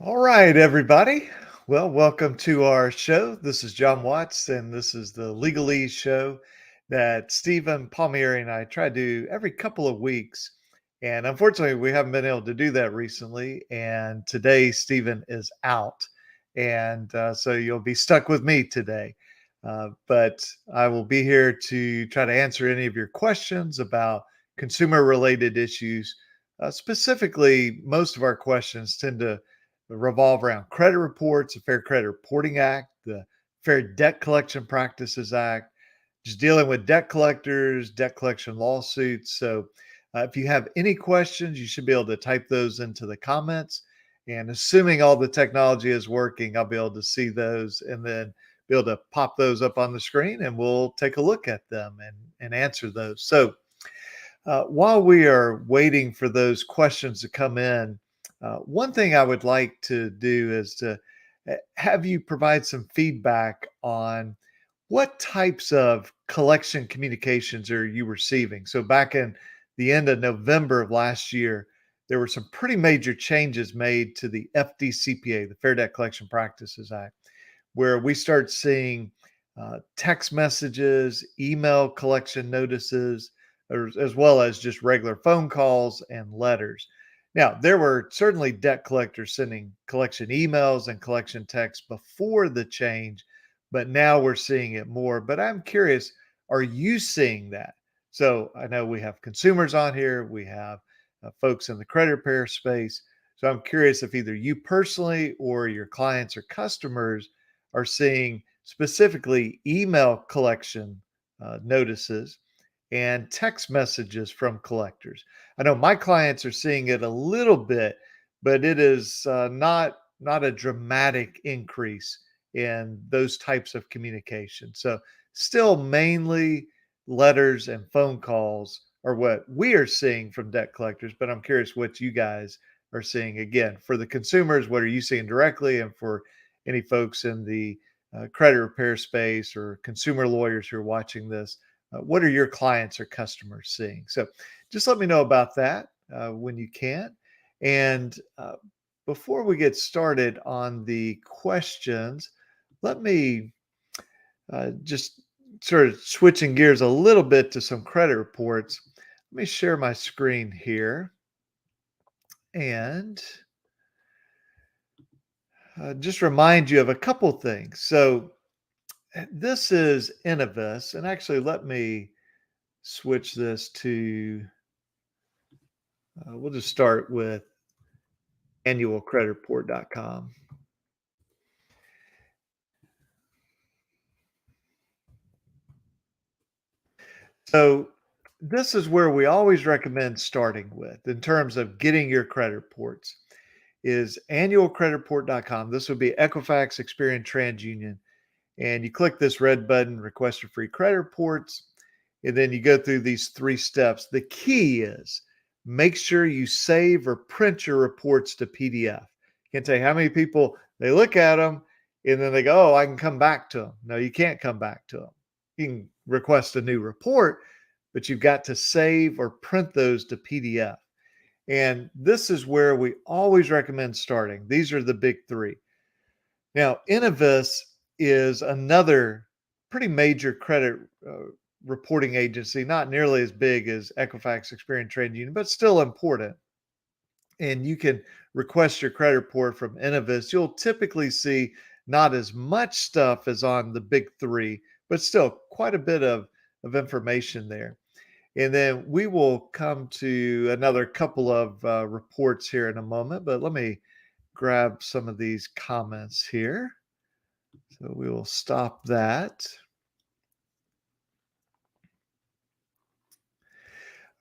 All right, everybody. Well, welcome to our show. This is John Watts, and this is the Legalese show that Stephen Palmieri and I try to do every couple of weeks. And unfortunately, we haven't been able to do that recently. And today, Stephen is out. And so you'll be stuck with me today. But I will be here to try to answer any of your questions about consumer related issues. Specifically, most of our questions tend to revolve around credit reports, the Fair Credit Reporting Act, the Fair Debt Collection Practices Act, just dealing with debt collectors, debt collection lawsuits. So, if you have any questions, you should be able to type those into the comments. And assuming all the technology is working, I'll be able to see those and then be able to pop those up on the screen and we'll take a look at them and answer those. So, while we are waiting for those questions to come in, one thing I would like to do is to have you provide some feedback on what types of collection communications are you receiving. So back in the end of November of last year, there were some pretty major changes made to the FDCPA, the Fair Debt Collection Practices Act, where we start seeing text messages, email collection notices, as well as just regular phone calls and letters. Now, there were certainly debt collectors sending collection emails and collection texts before the change, but now we're seeing it more. But I'm curious, are you seeing that? So I know we have consumers on here, we have folks in the credit repair space. So I'm curious if either you personally or your clients or customers are seeing specifically email collection notices and text messages from collectors. I know my clients are seeing it a little bit, but it is not a dramatic increase in those types of communication. So still mainly letters and phone calls are what we are seeing from debt collectors, but I'm curious what you guys are seeing. Again, for the consumers, what are you seeing directly? And for any folks in the credit repair space or consumer lawyers who are watching this, what are your clients or customers seeing? So just let me know about that when you can. And before we get started on the questions, let me just sort of switching gears a little bit to some credit reports. Let me share my screen here and just remind you of a couple things. So this is Innovis, and actually let me switch this to, we'll just start with annualcreditreport.com. So this is where we always recommend starting with in terms of getting your credit reports is annualcreditreport.com. This would be Equifax, Experian, Transunion. And you click this red button, request your free credit reports. And then you go through these 3 steps. The key is make sure you save or print your reports to PDF. Can't tell you how many people they look at them and then they go, oh, I can come back to them. No, you can't come back to them. You can request a new report, but you've got to save or print those to PDF. And this is where we always recommend starting. These are the big 3. Now, Innovis is another pretty major credit reporting agency, not nearly as big as Equifax, Experian, TradeUnion, but still important. And you can request your credit report from Innovis. You'll typically see not as much stuff as on the big 3, but still quite a bit of information there. And then we will come to another couple of reports here in a moment, but let me grab some of these comments here. So we will stop that.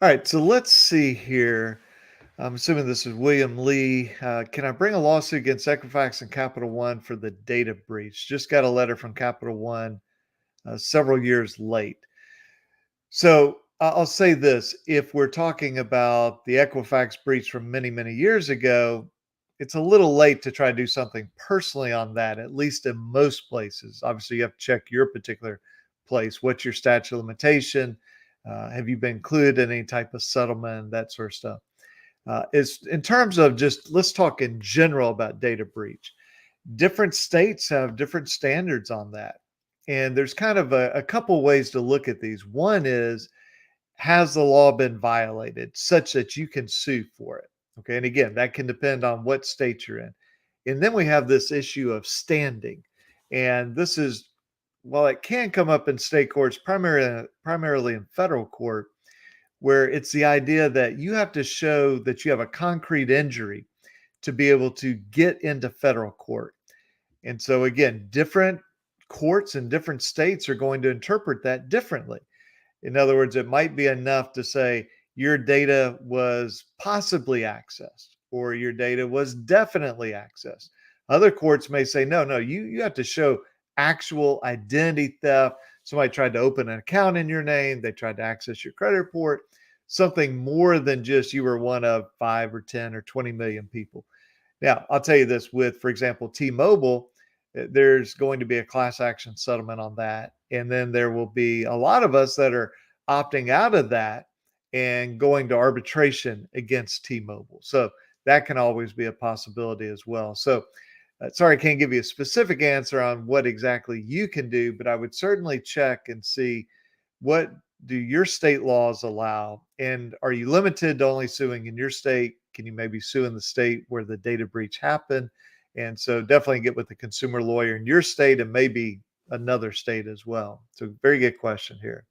All right, so let's see here. I'm assuming this is William Lee. Can I bring a lawsuit against Equifax and Capital One for the data breach? Just got a letter from Capital One several years late. So I'll say this. If we're talking about the Equifax breach from many, many years ago, it's a little late to try to do something personally on that, at least in most places. Obviously, you have to check your particular place. What's your statute of limitation? Have you been included in any type of settlement, that sort of stuff? is in terms of just let's talk in general about data breach. Different states have different standards on that. And there's kind of a couple ways to look at these. One is, has the law been violated such that you can sue for it? Okay. And again, that can depend on what state you're in. And then we have this issue of standing. And this is, well, it can come up in state courts, primarily in federal court, where it's the idea that you have to show that you have a concrete injury to be able to get into federal court. And so, again, different courts in different states are going to interpret that differently. In other words, it might be enough to say your data was possibly accessed or your data was definitely accessed. Other courts may say, no, no, you have to show actual identity theft. Somebody tried to open an account in your name, they tried to access your credit report, something more than just you were one of 5 or 10 or 20 million people. Now, I'll tell you this with, for example, T-Mobile, there's going to be a class action settlement on that. And then there will be a lot of us that are opting out of that and going to arbitration against T-Mobile. So that can always be a possibility as well. So sorry, I can't give you a specific answer on what exactly you can do, but I would certainly check and see what do your state laws allow? And are you limited to only suing in your state? Can you maybe sue in the state where the data breach happened? And so definitely get with the consumer lawyer in your state and maybe another state as well. So very good question here.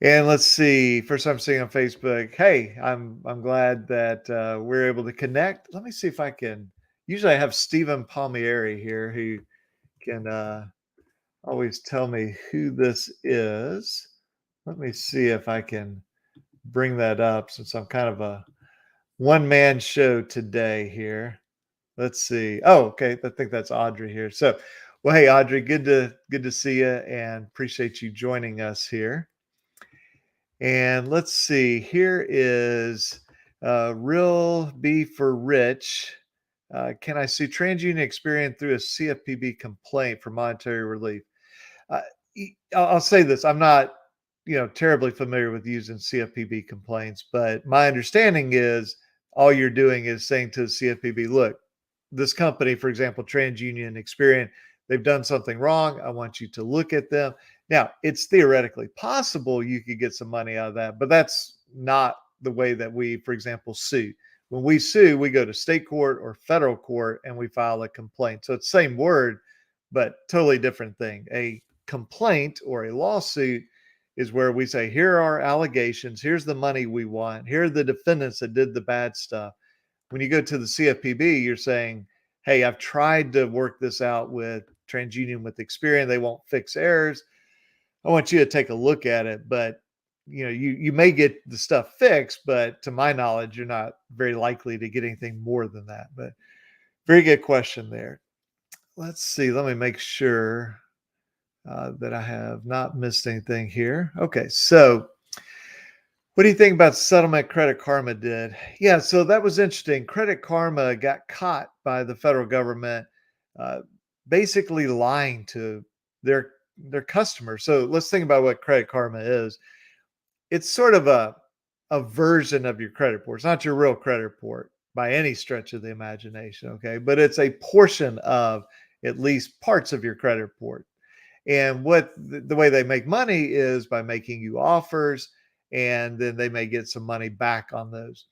And let's see. First I'm seeing on Facebook. Hey, I'm glad that we're able to connect. Let me see if I can. Usually I have Stephen Palmieri here who can always tell me who this is. Let me see if I can bring that up since I'm kind of a one-man show today here. Let's see. Oh, okay. I think that's Audrey here. So, well, hey, Audrey, good to see you and appreciate you joining us here. And let's see. Here is Real B for Rich. Can I sue TransUnion Experian through a CFPB complaint for monetary relief? Uh, I'll say this: I'm not, terribly familiar with using CFPB complaints, but my understanding is all you're doing is saying to the CFPB, "Look, this company, for example, TransUnion, Experian, they've done something wrong. I want you to look at them." Now, it's theoretically possible you could get some money out of that, but that's not the way that we, for example, sue. When we sue, we go to state court or federal court and we file a complaint. So it's same word, but totally different thing. A complaint or a lawsuit is where we say, here are our allegations, here's the money we want, here are the defendants that did the bad stuff. When you go to the CFPB, you're saying, hey, I've tried to work this out with TransUnion, with Experian, they won't fix errors. I want you to take a look at it, but you may get the stuff fixed, but to my knowledge, you're not very likely to get anything more than that. But very good question there. Let's see. Let me make sure that I have not missed anything here. Okay, so what do you think about settlement Credit Karma did? Yeah, so that was interesting. Credit Karma got caught by the federal government uh, basically lying to their customers. So let's think about what Credit Karma is. It's sort of a version of your credit report. It's not your real credit report by any stretch of the imagination, okay? But it's a portion of at least parts of your credit report. And what the way they make money is by making you offers, and then they may get some money back on those.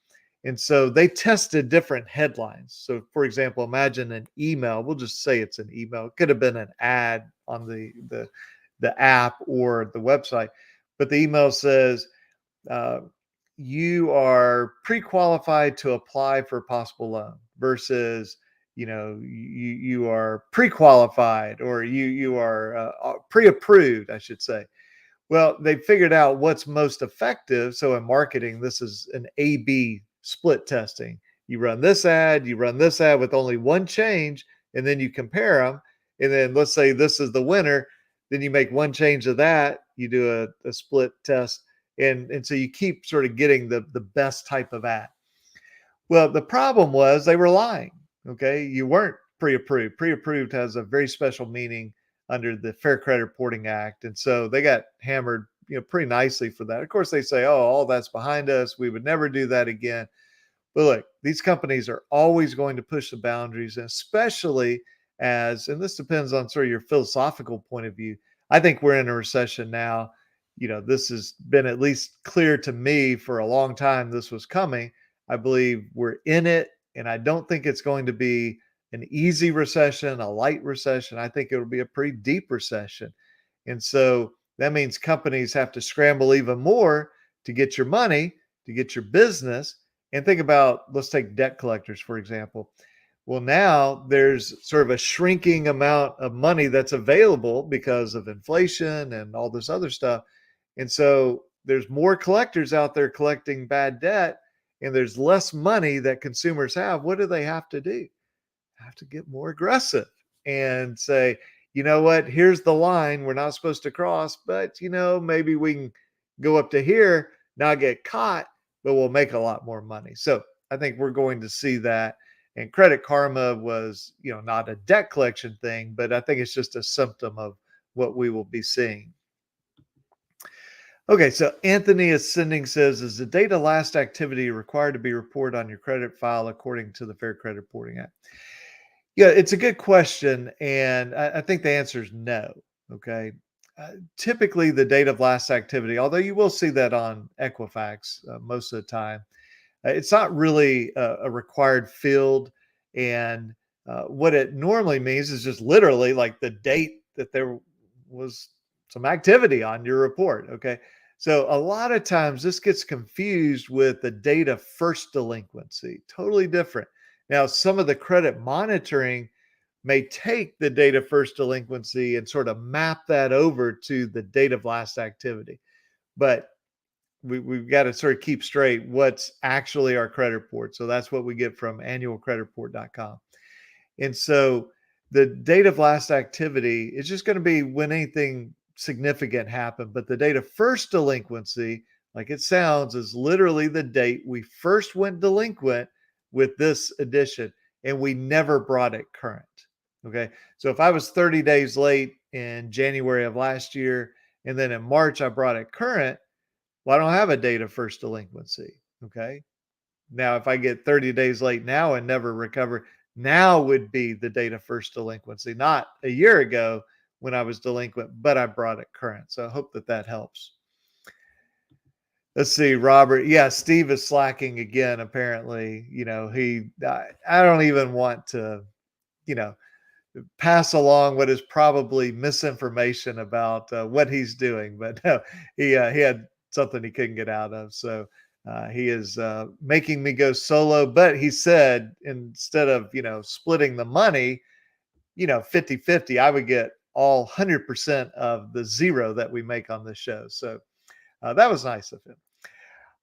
And so they tested different headlines. So, for example, imagine an email. We'll just say it's an email. It could have been an ad on the app or the website, but the email says, uh, "You are pre-qualified to apply for a possible loan," versus you are pre-qualified, or you are pre-approved, I should say. Well, they figured out what's most effective. So in marketing, this is an A/B split testing. You run this ad, you run this ad with only one change, and then you compare them. And then let's say this is the winner, then you make one change of that, you do a split test, and so you keep sort of getting the best type of ad. Well, the problem was they were lying. Okay. You weren't pre-approved. Pre-approved has a very special meaning under the Fair Credit Reporting Act. And so they got hammered pretty nicely for that. Of course, they say, "Oh, all that's behind us. We would never do that again." But look, these companies are always going to push the boundaries, and especially and this depends on sort of your philosophical point of view. I think we're in a recession now. This has been at least clear to me for a long time this was coming. I believe we're in it, and I don't think it's going to be an easy recession, a light recession. I think it'll be a pretty deep recession. And so that means companies have to scramble even more to get your money, to get your business. And think about, let's take debt collectors, for example. Well, now there's sort of a shrinking amount of money that's available because of inflation and all this other stuff. And so there's more collectors out there collecting bad debt, and there's less money that consumers have. What do they have to do? Have to get more aggressive and say, you know what, here's the line we're not supposed to cross, but maybe we can go up to here, not get caught, but we'll make a lot more money. So I think we're going to see that. And Credit Karma was, not a debt collection thing, but I think it's just a symptom of what we will be seeing. Okay, so Anthony Ascending says, is the data last activity required to be reported on your credit file according to the Fair Credit Reporting Act? Yeah, it's a good question, and I think the answer is no. Okay, typically the date of last activity, although you will see that on Equifax most of the time, it's not really a required field, and what it normally means is just literally like the date that there was some activity on your report. Okay, so a lot of times this gets confused with the date of first delinquency, totally different. Now, some of the credit monitoring may take the date of first delinquency and sort of map that over to the date of last activity. But we've got to sort of keep straight what's actually our credit report. So that's what we get from annualcreditreport.com. And so the date of last activity is just going to be when anything significant happened. But the date of first delinquency, like it sounds, is literally the date we first went delinquent with this edition, and we never brought it current. Okay. So if I was 30 days late in January of last year, and then in March I brought it current, well, I don't have a date of first delinquency. Okay. Now, if I get 30 days late now and never recover, now would be the date of first delinquency, not a year ago when I was delinquent, but I brought it current. So I hope that helps. Let's see, Robert. Yeah, Steve is slacking again, apparently. I don't even want to, pass along what is probably misinformation about what he's doing, but no, he had something he couldn't get out of. So he is making me go solo, but he said instead of, splitting the money, 50-50, I would get all 100% of the zero that we make on this show. So that was nice of him.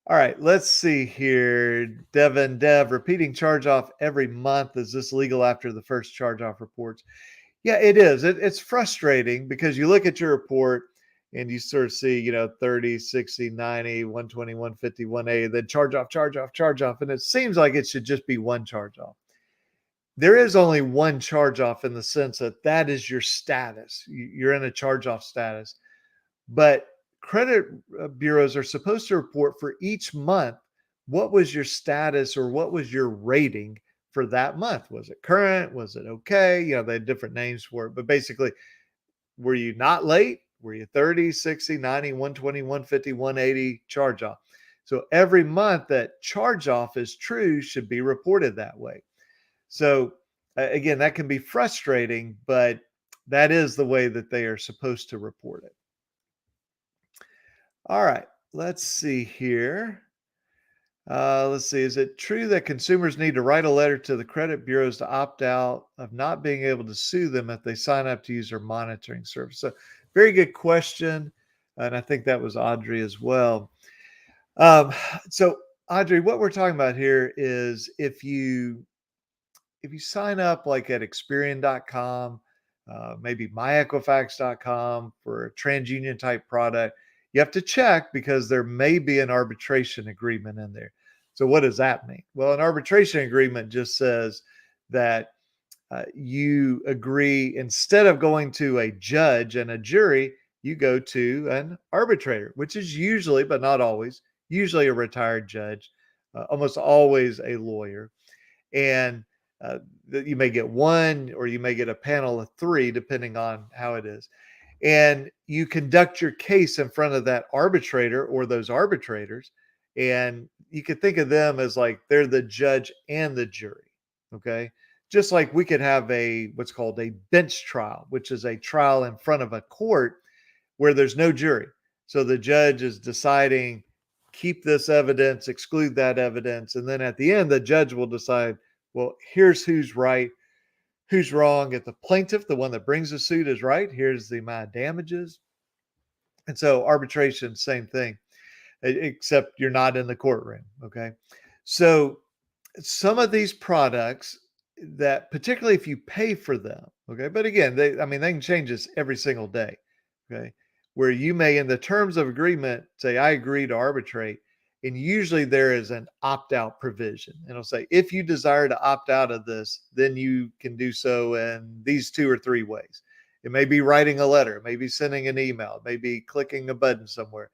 All right, let's see here. Devon, repeating charge off every month. Is this legal after the first charge off reports? Yeah, it is. It's frustrating because you look at your report and you sort of see, 30, 60, 90, 120, 150, 180, then charge off, charge off, charge off. And it seems like it should just be one charge off. There is only one charge off in the sense that is your status. You're in a charge off status. But credit bureaus are supposed to report for each month what was your status or what was your rating for that month. Was it current? Was it okay? They had different names for it. But basically, were you not late? Were you 30, 60, 90, 120, 150, 180 charge off? So every month that charge off is true should be reported that way. So again, that can be frustrating, but that is the way that they are supposed to report it. All right, let's see here. Let's see. Is it true that consumers need to write a letter to the credit bureaus to opt out of not being able to sue them if they sign up to use their monitoring service? So, very good question. And I think that was Audrey as well. So, Audrey, what we're talking about here is if you sign up like at Experian.com, maybe myequifax.com for a TransUnion type product, you have to check because there may be an arbitration agreement in there. So what does that mean? Well, an arbitration agreement just says that you agree, instead of going to a judge and a jury, you go to an arbitrator, which is usually, but not always, usually a retired judge, almost always a lawyer. And you may get one or you may get a panel of three, depending on how it is. And you conduct your case in front of that arbitrator or those arbitrators. And you could think of them as like they're the judge and the jury. Okay. Just like we could have what's called a bench trial, which is a trial in front of a court where there's no jury. So the judge is deciding, keep this evidence, exclude that evidence. And then at the end, the judge will decide, well, here's who's right, who's wrong. If the plaintiff, the one that brings the suit, is right, here's the amount of damages. And so arbitration, same thing, except you're not in the courtroom. Okay. So some of these products that, particularly if you pay for them, okay, but again, they can change this every single day. Okay. Where you may, in the terms of agreement, say, I agree to arbitrate. And usually there is an opt-out provision. And it'll say, if you desire to opt out of this, then you can do so in these 2 or 3 ways. It may be writing a letter, it may be sending an email, it may be clicking a button somewhere.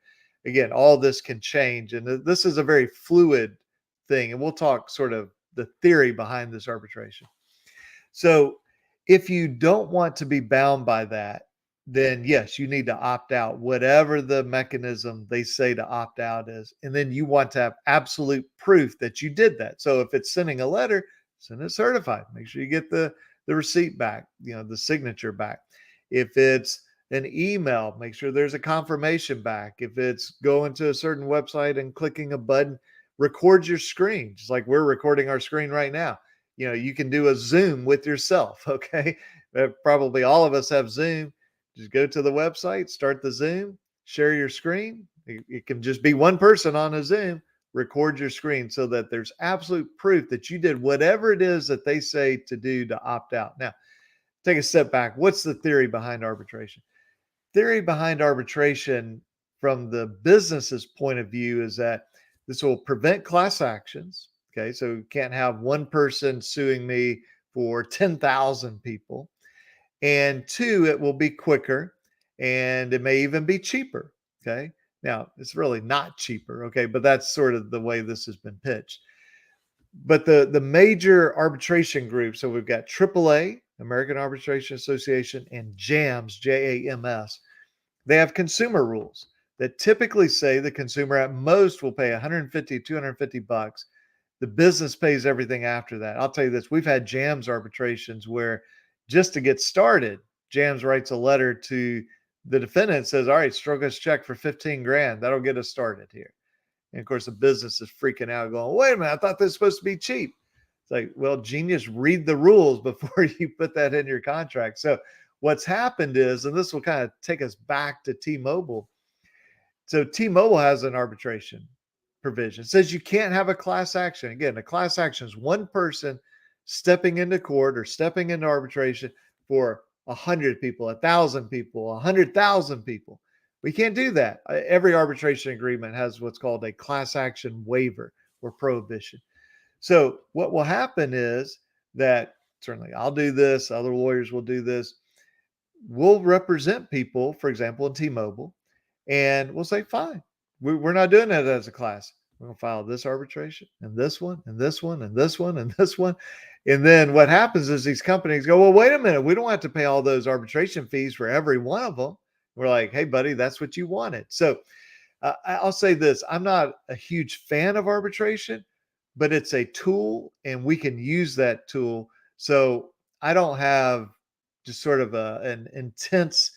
Again, all this can change. And this is a very fluid thing. And we'll talk sort of the theory behind this arbitration. So if you don't want to be bound by that, then yes, you need to opt out, whatever the mechanism they say to opt out is. And then you want to have absolute proof that you did that. So if it's sending a letter, send it certified. Make sure you get the receipt back, the signature back. If it's an email, make sure there's a confirmation back. If it's going to a certain website and clicking a button, record your screen, just like we're recording our screen right now. You can do a Zoom with yourself. Okay. Probably all of us have Zoom. Just go to the website, start the Zoom, share your screen. It can just be one person on a Zoom, record your screen so that there's absolute proof that you did whatever it is that they say to do to opt out. Now, take a step back. What's the theory behind arbitration? Theory behind arbitration from the business's point of view is that this will prevent class actions. Okay, so you can't have one person suing me for 10,000 people. And 2, it will be quicker and it may even be cheaper. Okay. Now, it's really not cheaper. Okay. But that's sort of the way this has been pitched. But the major arbitration groups, so we've got AAA, American Arbitration Association, and JAMS, JAMS. They have consumer rules that typically say the consumer at most will pay 150, 250 bucks. The business pays everything after that. I'll tell you this, we've had JAMS arbitrations where just to get started, JAMS writes a letter to the defendant and says, all right, stroke us check for 15 grand. That'll get us started here. And of course, the business is freaking out going, wait a minute, I thought this was supposed to be cheap. It's like, well, genius, read the rules before you put that in your contract. So what's happened is, and this will kind of take us back to T-Mobile. So T-Mobile has an arbitration provision. It says you can't have a class action. Again, a class action is one person stepping into court or stepping into arbitration for 100 people, 1,000 people, 100,000 people. We can't do that. Every arbitration agreement has what's called a class action waiver or prohibition. So what will happen is that certainly I'll do this, other lawyers will do this. We'll represent people, for example, in T-Mobile, and we'll say, fine, we're not doing that as a class. We're going to file this arbitration and this one and this one and this one and this one. And then what happens is these companies go, well, wait a minute. We don't have to pay all those arbitration fees for every one of them. We're like, hey, buddy, that's what you wanted. So I'll say this. I'm not a huge fan of arbitration, but it's a tool and we can use that tool. So I don't have just sort of an intense,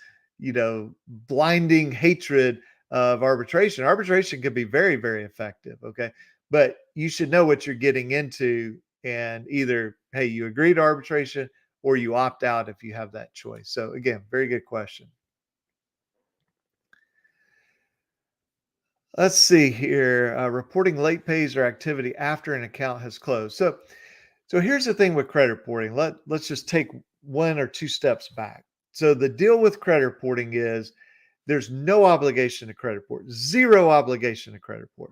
blinding hatred of arbitration. Arbitration can be very, very effective. Okay. But you should know what you're getting into and either, hey, you agree to arbitration or you opt out if you have that choice. So again, very good question. Let's see here. Reporting late pays or activity after an account has closed. So here's the thing with credit reporting. Let's just take 1 or 2 steps back. So the deal with credit reporting is there's no obligation to credit report, zero obligation to credit report.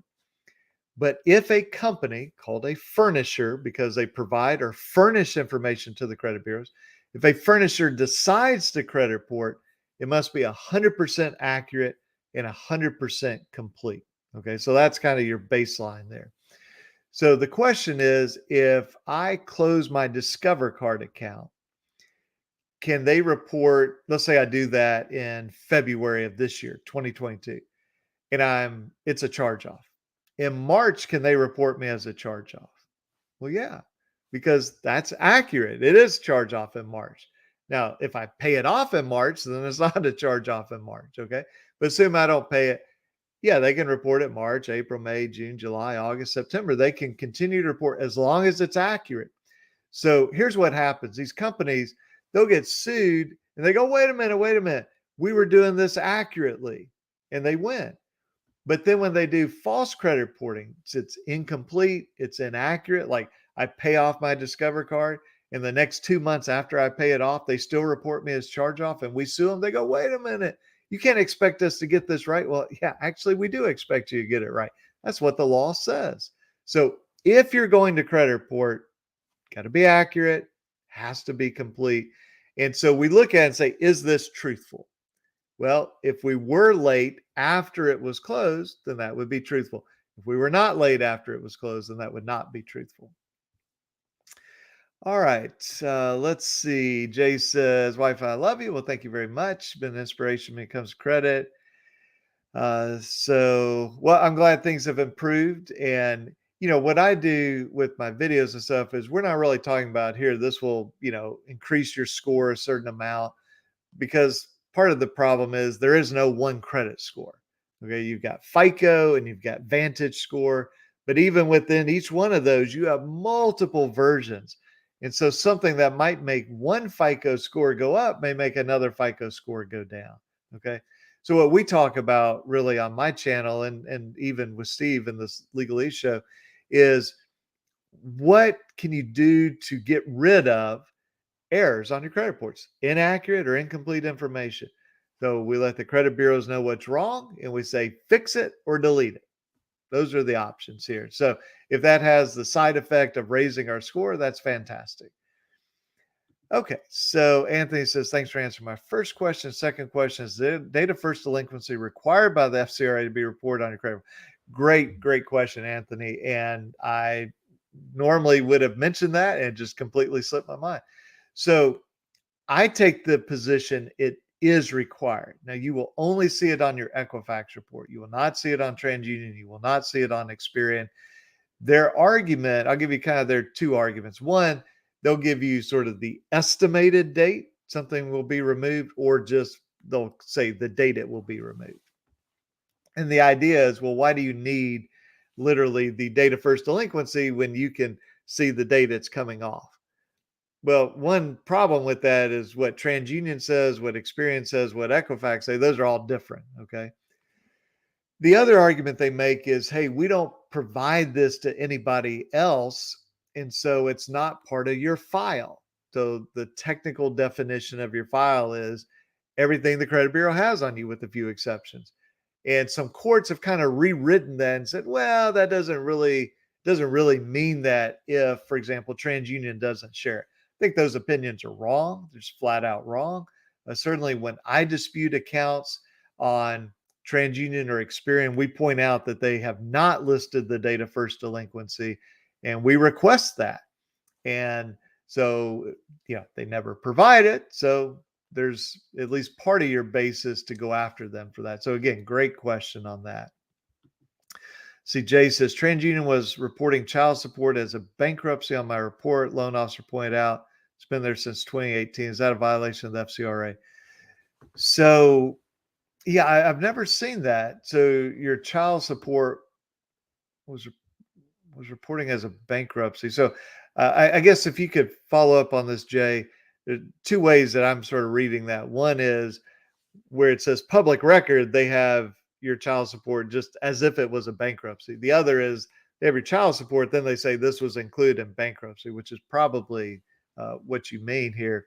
But if a company called a furnisher, because they provide or furnish information to the credit bureaus, if a furnisher decides to credit report, It must be 100% accurate and 100% complete. Okay, so that's kind of your baseline there. So the question is, if I close my Discover Card account, can they report, let's say I do that in February of this year, 2022, and it's a charge off. In March, can they report me as a charge off? Well, yeah, because that's accurate. It is charge off in March. Now, if I pay it off in March, then it's not a charge off in March. Okay. But assume I don't pay it. Yeah, they can report it March, April, May, June, July, August, September. They can continue to report as long as it's accurate. So here's what happens. These companies, they'll get sued and they go, wait a minute. We were doing this accurately, and they win. But then when they do false credit reporting, it's incomplete, it's inaccurate. Like I pay off my Discover Card, and the next 2 months after I pay it off, they still report me as charge off, and we sue them. They go, wait a minute, you can't expect us to get this right. Well, yeah, actually, we do expect you to get it right. That's what the law says. So if you're going to credit report, got to be accurate, has to be complete. And so we look at it and say, is this truthful? Well, if we were late after it was closed, then that would be truthful. If we were not late after it was closed, then that would not be truthful. All right. Let's see. Jay says, Wife, I love you. Well, thank you very much. Been an inspiration when it comes to credit. Well, I'm glad things have improved. And, what I do with my videos and stuff is we're not really talking about here, this will, increase your score a certain amount, because part of the problem is there is no one credit score. Okay. You've got FICO and you've got Vantage score, but even within each one of those, you have multiple versions. And so something that might make one FICO score go up may make another FICO score go down. Okay. So what we talk about really on my channel and even with Steve in this Legalese show is what can you do to get rid of errors on your credit reports, inaccurate or incomplete information. So we let the credit bureaus know what's wrong and we say fix it or delete it. Those are the options here. So if that has the side effect of raising our score, that's fantastic. Okay, so Anthony says, thanks for answering my first question. Second question is, the date of first delinquency required by the FCRA to be reported on your credit? Great question, Anthony. And I normally would have mentioned that and just completely slipped my mind. So I take the position it is required. Now, you will only see it on your Equifax report. You will not see it on Transunion. You will not see it on Experian. Their argument, I'll give you kind of their two arguments. One, they'll give you sort of the estimated date something will be removed, or just they'll say the date it will be removed. And the idea is, well, why do you need literally the date of first delinquency when you can see the date it's coming off? Well, one problem with that is what TransUnion says, what Experian says, what Equifax say, those are all different. Okay. The other argument they make is, hey, we don't provide this to anybody else, and so it's not part of your file. So the technical definition of your file is everything the credit bureau has on you, with a few exceptions. And some courts have kind of rewritten that and said, well, that doesn't really mean that if, for example, TransUnion doesn't share it. I think those opinions are wrong. They're just flat out wrong. Certainly when I dispute accounts on TransUnion or Experian, we point out that they have not listed the date of first delinquency, and we request that. And so, they never provide it. So there's at least part of your basis to go after them for that. So again, great question on that. See, Jay says, TransUnion was reporting child support as a bankruptcy on my report. Loan officer pointed out it's been there since 2018. Is that a violation of the FCRA? So, yeah, I've never seen that. So your child support was reporting as a bankruptcy. So I guess if you could follow up on this, Jay, there are two ways that I'm sort of reading that. One is where it says public record, they have your child support just as if it was a bankruptcy. The other is they have your child support, then they say this was included in bankruptcy, which is probably what you mean here.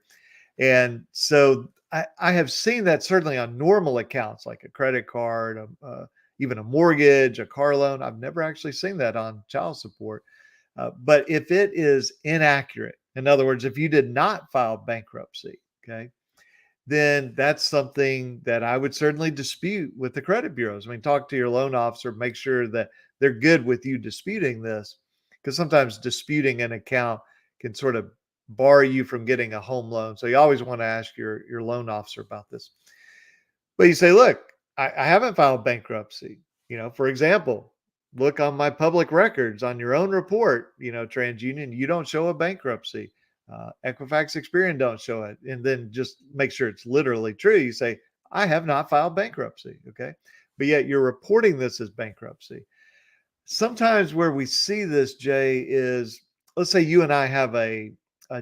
And so I have seen that certainly on normal accounts like a credit card, even a mortgage, a car loan. I've never actually seen that on child support. But if it is inaccurate, in other words, if you did not file bankruptcy, okay, then that's something that I would certainly dispute with the credit bureaus. I mean, talk to your loan officer, make sure that they're good with you disputing this, because sometimes disputing an account can sort of bar you from getting a home loan. So you always want to ask your loan officer about this. But you say, look, I haven't filed bankruptcy. For example, look on my public records on your own report, TransUnion, you don't show a bankruptcy. Equifax Experian don't show it. And then just make sure it's literally true. You say, I have not filed bankruptcy. Okay. But yet you're reporting this as bankruptcy. Sometimes where we see this, Jay, is let's say you and I have a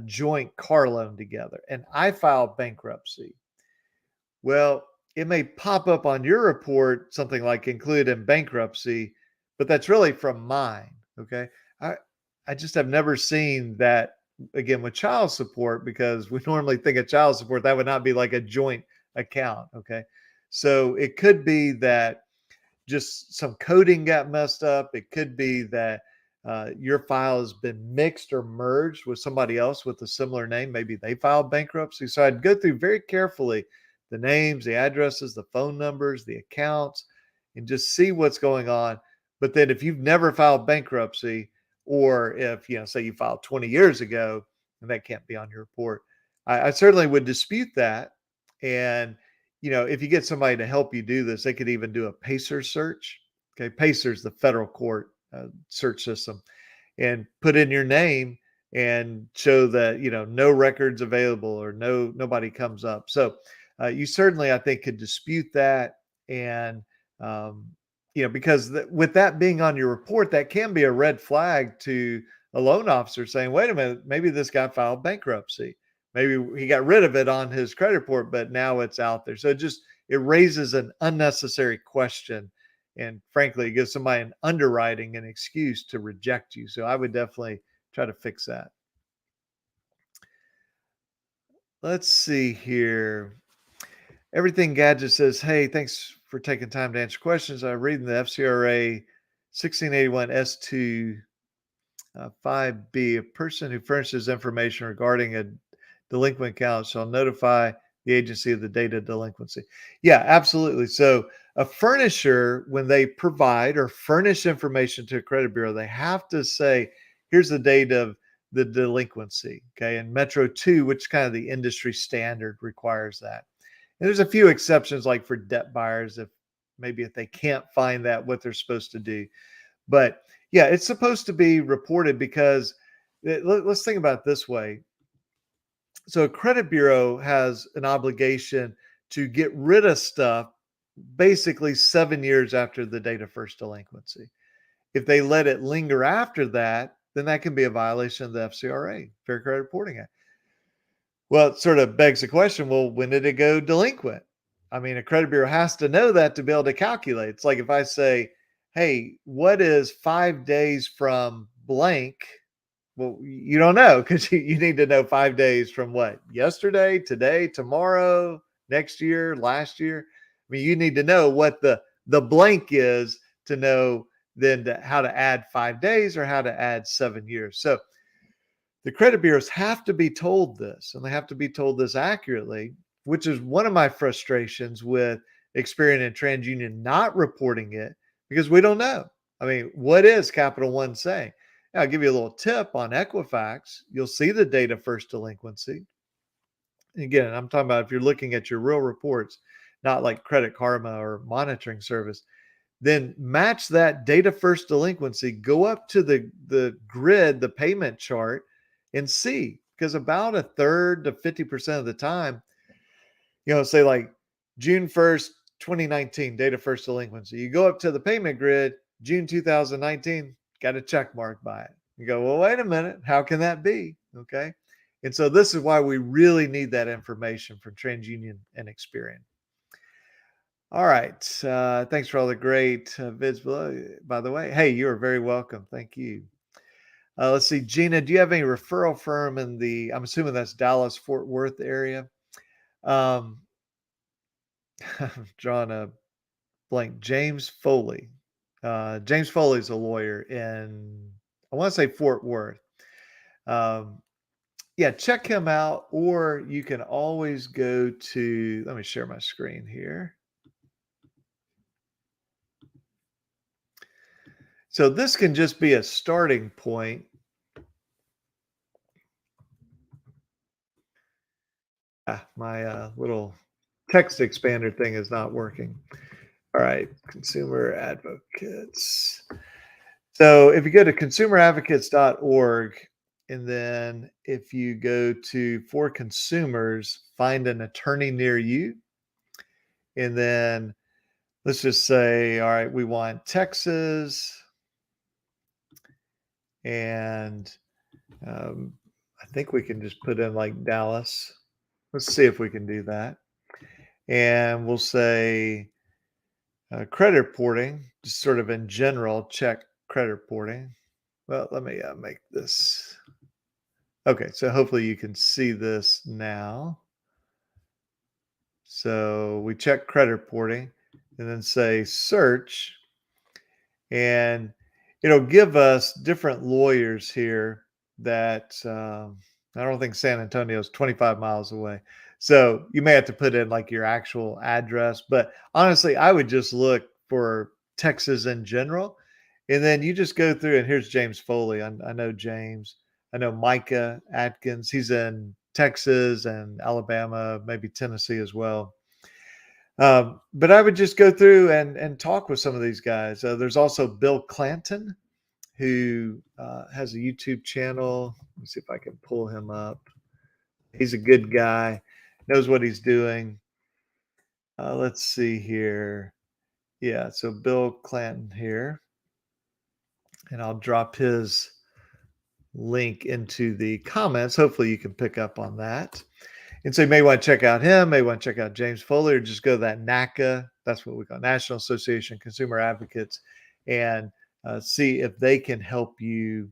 joint car loan together and I filed bankruptcy. Well, it may pop up on your report something like included in bankruptcy, but that's really from mine. Okay. I I just have never seen that again with child support because we normally think of child support, that would not be like a joint account. Okay. So it could be that just some coding got messed up. It could be that your file has been mixed or merged with somebody else with a similar name. Maybe they filed bankruptcy. So I'd go through very carefully the names, the addresses, the phone numbers, the accounts, and just see what's going on. But then if you've never filed bankruptcy, or if, say you filed 20 years ago, and that can't be on your report, I certainly would dispute that. And if you get somebody to help you do this, they could even do a PACER search. Okay, PACER's the federal court search system, and put in your name and show that no records available or nobody comes up. So you certainly, I think, could dispute that, and um, because with that being on your report, that can be a red flag to a loan officer saying, "Wait a minute, maybe this guy filed bankruptcy." Maybe he got rid of it on his credit report, but now it's out there. So it raises an unnecessary question. And frankly, it gives somebody an underwriting an excuse to reject you. So I would definitely try to fix that. Let's see here. Everything Gadget says, hey, thanks for taking time to answer questions. I'm reading the FCRA 1681 S2 5B. A person who furnishes information regarding a delinquent account shall notify the agency of the date of delinquency. Yeah, absolutely. So a furnisher, when they provide or furnish information to a credit bureau, they have to say, here's the date of the delinquency. Okay. And Metro 2, which is kind of the industry standard, requires that. And there's a few exceptions, like for debt buyers, if they can't find that, what they're supposed to do. But yeah, it's supposed to be reported because let's think about it this way. So a credit bureau has an obligation to get rid of stuff basically 7 years after the date of first delinquency. If they let it linger after that, then that can be a violation of the FCRA, Fair Credit Reporting Act. Well, it sort of begs the question, well, when did it go delinquent? I mean, a credit bureau has to know that to be able to calculate. It's like if I say, hey, what is 5 days from blank? Well, you don't know because you need to know 5 days from what? Yesterday, today, tomorrow, next year, last year. I mean, you need to know what the blank is to know then how to add 5 days or how to add 7 years. So the credit bureaus have to be told this, and they have to be told this accurately, which is one of my frustrations with Experian and TransUnion not reporting it because we don't know. I mean, what is Capital One saying? Now, I'll give you a little tip on Equifax. You'll see the date of first delinquency. Again, I'm talking about if you're looking at your real reports, not like Credit Karma or monitoring service, then match that date of first delinquency, go up to the grid, the payment chart, and see, because about a third to 50% of the time, say like June 1st, 2019, date of first delinquency. You go up to the payment grid, June 2019, got a check mark by it. You go, well, wait a minute, how can that be? Okay. And so this is why we really need that information from TransUnion and Experian. All right. Thanks for all the great vids below, by the way. Hey, you are very welcome. Thank you. Let's see. Gina, do you have any referral firm in I'm assuming that's Dallas, Fort Worth area? I'm drawing a blank. James Foley. James Foley's a lawyer in, I want to say Fort Worth. Um, Yeah, check him out, or you can always go to, let me share my screen here. So this can just be a starting point. My little text expander thing is not working. All right, consumer advocates. So if you go to consumeradvocates.org, and then if you go to for consumers, find an attorney near you, and then let's just say, all right, we want Texas, and I think we can just put in like Dallas. Let's see if we can do that. And we'll say credit reporting, just sort of in general, check credit reporting. Well, let me make this. Okay, so hopefully you can see this now. So we check credit reporting and then say search, and it'll give us different lawyers here that I don't think San Antonio is 25 miles away. So you may have to put in like your actual address, but honestly, I would just look for Texas in general. And then you just go through, and here's James Foley. I know James. I know Micah Atkins. He's in Texas and Alabama, maybe Tennessee as well. But I would just go through and talk with some of these guys. There's also Bill Clanton, who has a YouTube channel. Let me see if I can pull him up. He's a good guy, knows what he's doing. Let's see here. Yeah, so Bill Clanton here, and I'll drop his link into the comments. Hopefully, you can pick up on that. And so you may want to check out him, may want to check out James Foley, or just go to that NACA, that's what we call National Association of Consumer Advocates, and see if they can help you,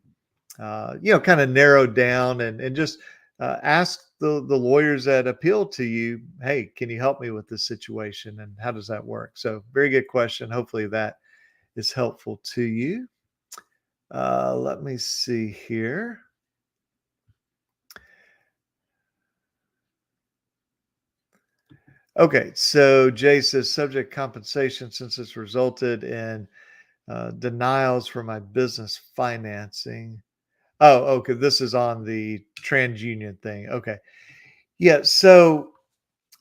kind of narrow down and just ask the lawyers that appeal to you, hey, can you help me with this situation? And how does that work? So very good question. Hopefully that is helpful to you. Let me see here. Okay, so Jay says subject compensation since it's resulted in denials for my business financing. Oh, okay. This is on the Transunion thing. Okay, yeah. So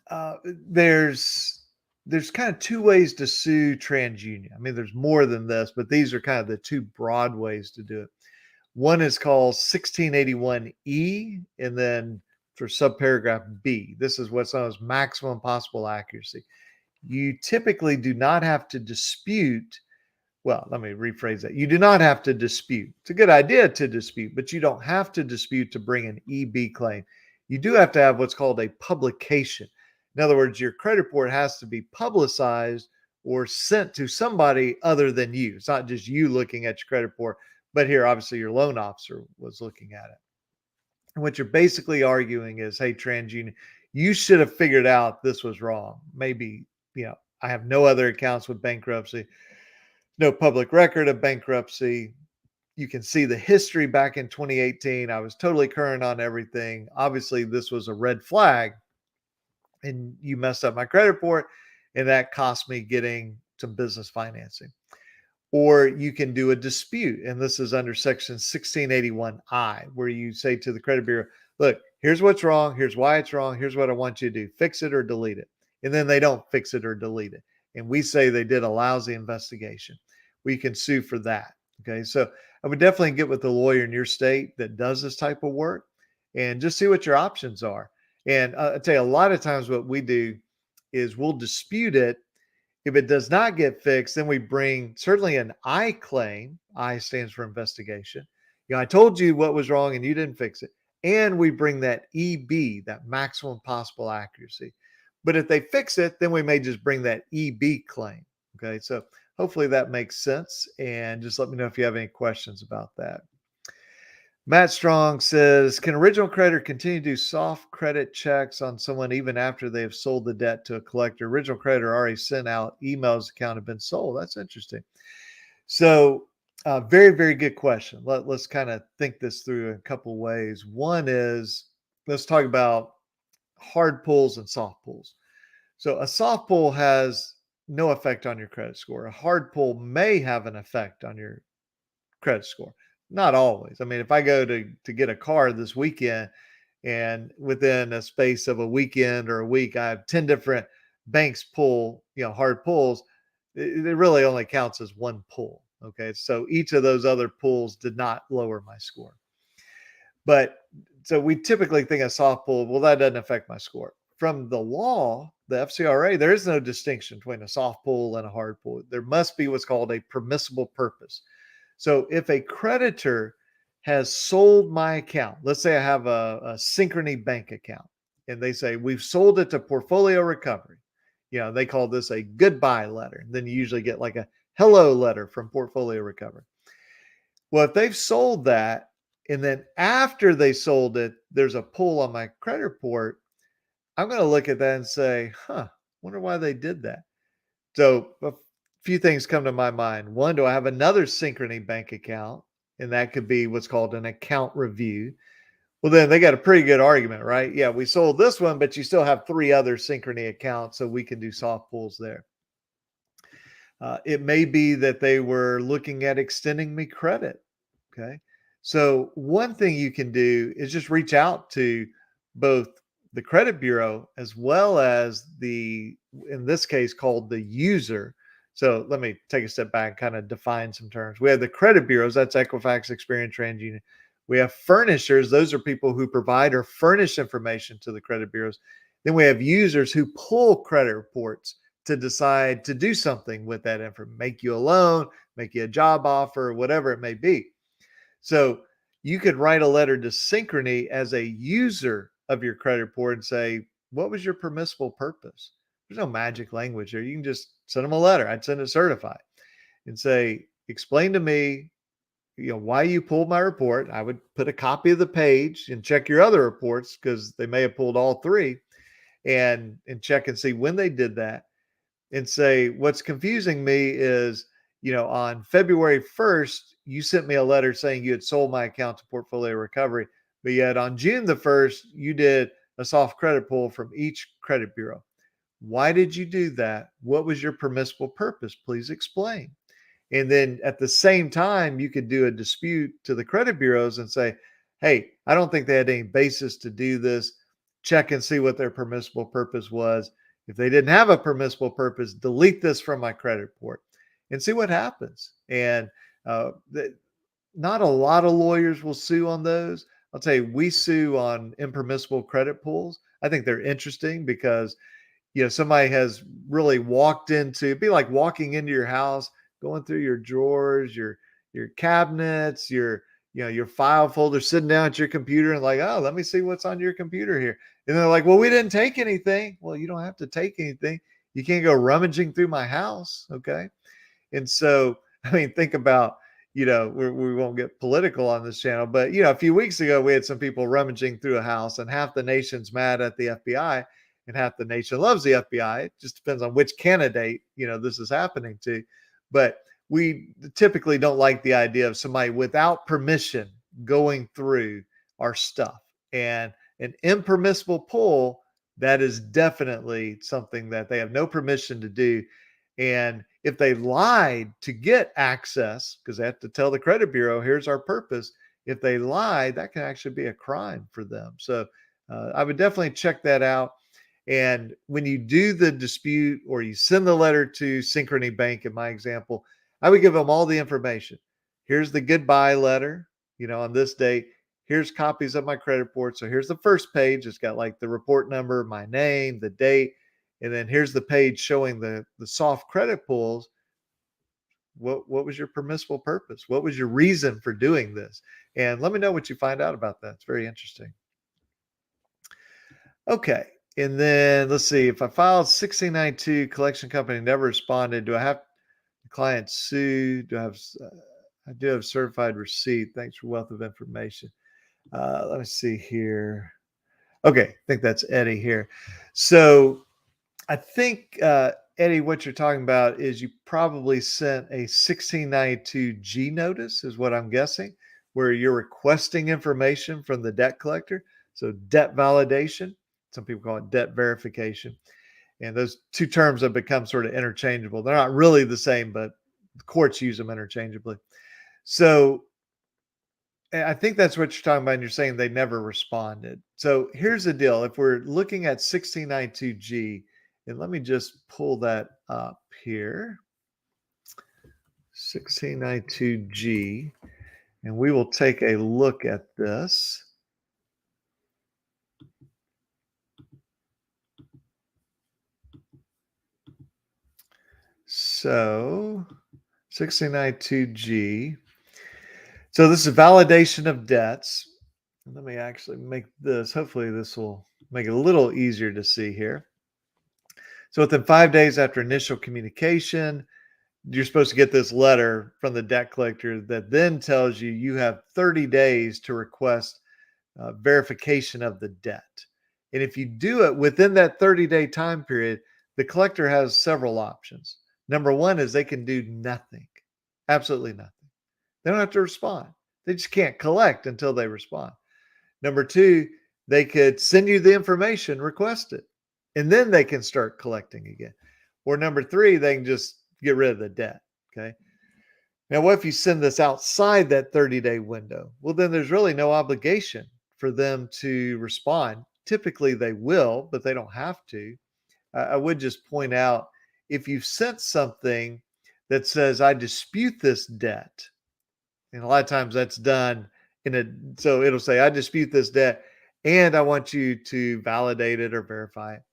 uh, there's there's kind of two ways to sue Transunion. I mean, there's more than this, but these are kind of the two broad ways to do it. One is called 1681E, and then for subparagraph B, this is what's known as maximum possible accuracy. You typically do not have to dispute. Well, let me rephrase that. You do not have to dispute. It's a good idea to dispute, but you don't have to dispute to bring an EB claim. You do have to have what's called a publication. In other words, your credit report has to be publicized or sent to somebody other than you. It's not just you looking at your credit report, but here, obviously, your loan officer was looking at it. And what you're basically arguing is, hey, TransUnion, you should have figured out this was wrong. Maybe, I have no other accounts with bankruptcy, no public record of bankruptcy. You can see the history back in 2018. I was totally current on everything. Obviously, this was a red flag, and you messed up my credit report, and that cost me getting some business financing. Or you can do a dispute, and this is under section 1681I, where you say to the credit bureau, look, here's what's wrong, here's why it's wrong, here's what I want you to do, fix it or delete it. And then they don't fix it or delete it, and we say they did a lousy investigation. We can sue for that. Okay, so I would definitely get with the lawyer in your state that does this type of work and just see what your options are. And I tell you, a lot of times what we do is we'll dispute it. If it does not get fixed, then we bring certainly an I claim. I stands for investigation. I told you what was wrong and you didn't fix it. And we bring that EB, that maximum possible accuracy. But if they fix it, then we may just bring that EB claim. Okay. So hopefully that makes sense. And just let me know if you have any questions about that. Matt Strong says, can original creditor continue to do soft credit checks on someone even after they have sold the debt to a collector? Original creditor already sent out emails, account have been sold. That's interesting. So very, very good question. Let's kind of think this through in a couple ways. One is, let's talk about hard pulls and soft pulls. So a soft pull has no effect on your credit score. A hard pull may have an effect on your credit score. Not always. I mean, if I go to get a car this weekend and within a space of a weekend or a week, I have 10 different banks pull, hard pulls, it really only counts as one pull. Okay. So each of those other pulls did not lower my score. But so we typically think a soft pull, well, that doesn't affect my score. From the law, the FCRA, there is no distinction between a soft pull and a hard pull. There must be what's called a permissible purpose. So if a creditor has sold my account, let's say I have a Synchrony bank account, and they say, we've sold it to portfolio recovery. They call this a goodbye letter. Then you usually get like a hello letter from portfolio recovery. Well, if they've sold that, and then after they sold it, there's a pull on my credit report, I'm going to look at that and say, wonder why they did that. So a few things come to my mind. One, do I have another Synchrony bank account? And that could be what's called an account review. Well, then they got a pretty good argument, right? Yeah, we sold this one, but you still have 3 other Synchrony accounts, so we can do soft pulls there. It may be that they were looking at extending me credit. Okay. So one thing you can do is just reach out to both the credit bureau as well as in this case, called the user. So let me take a step back and kind of define some terms. We have the credit bureaus, that's Equifax, Experian, Transunion. We have furnishers, those are people who provide or furnish information to the credit bureaus. Then we have users who pull credit reports to decide to do something with that information, make you a loan, make you a job offer, whatever it may be. So you could write a letter to Synchrony as a user of your credit report and say, what was your permissible purpose? There's no magic language there. You can just send them a letter. I'd send it certified and say, explain to me, why you pulled my report. I would put a copy of the page and check your other reports because they may have pulled all 3 and check and see when they did that. And say, what's confusing me is, on February 1st, you sent me a letter saying you had sold my account to portfolio recovery, but yet on June the 1st, you did a soft credit pull from each credit bureau. Why did you do that? What was your permissible purpose? Please explain. And then at the same time, you could do a dispute to the credit bureaus and say, hey, I don't think they had any basis to do this. Check and see what their permissible purpose was. If they didn't have a permissible purpose, delete this from my credit report and see what happens. And not a lot of lawyers will sue on those. I'll tell you, we sue on impermissible credit pulls. I think they're interesting because, somebody has really walked into, it'd be like walking into your house, going through your drawers, your cabinets, your file folder, sitting down at your computer and like, oh, let me see what's on your computer here. And they're like, well, we didn't take anything. Well, you don't have to take anything. You can't go rummaging through my house. Okay. And so, I mean, think about, we won't get political on this channel, but, a few weeks ago, we had some people rummaging through a house and half the nation's mad at the FBI and half the nation loves the FBI. It just depends on which candidate, this is happening to. But we typically don't like the idea of somebody without permission going through our stuff. And an impermissible pull, that is definitely something that they have no permission to do. And if they lied to get access, because they have to tell the credit bureau, here's our purpose. If they lie, that can actually be a crime for them. So I would definitely check that out. And when you do the dispute or you send the letter to Synchrony Bank, in my example, I would give them all the information. Here's the goodbye letter, on this date. Here's copies of my credit report. So here's the first page. It's got like the report number, my name, the date. And then here's the page showing the soft credit pulls. What was your permissible purpose? What was your reason for doing this? And let me know what you find out about that. It's very interesting. Okay. And then let's see, if I filed 1692, collection company never responded, do I have the client sue? I do have certified receipt. Thanks for wealth of information. Let me see here. Okay, I think that's Eddie here. So I think, Eddie, what you're talking about is you probably sent a 1692G notice, is what I'm guessing, where you're requesting information from the debt collector. So debt validation, some people call it debt verification. And those two terms have become sort of interchangeable. They're not really the same, but the courts use them interchangeably. So I think that's what you're talking about. And you're saying they never responded. So here's the deal. If we're looking at 1692G, and let me just pull that up here, 1692G, and we will take a look at this. So 1692G. So this is validation of debts. Let me actually make this, hopefully this will make it a little easier to see here. So within 5 days after initial communication, you're supposed to get this letter from the debt collector that then tells you you have 30 days to request verification of the debt. And if you do it within that 30-day time period, the collector has several options. Number one is they can do nothing, absolutely nothing. They don't have to respond. They just can't collect until they respond. Number two, they could send you the information requested, and then they can start collecting again. Or number three, they can just get rid of the debt. Okay. Now, what if you send this outside that 30-day window? Well, then there's really no obligation for them to respond. Typically, they will, but they don't have to. I would just point out if you've sent something that says, I dispute this debt, and a lot of times that's done so it'll say, I dispute this debt and I want you to validate it or verify it.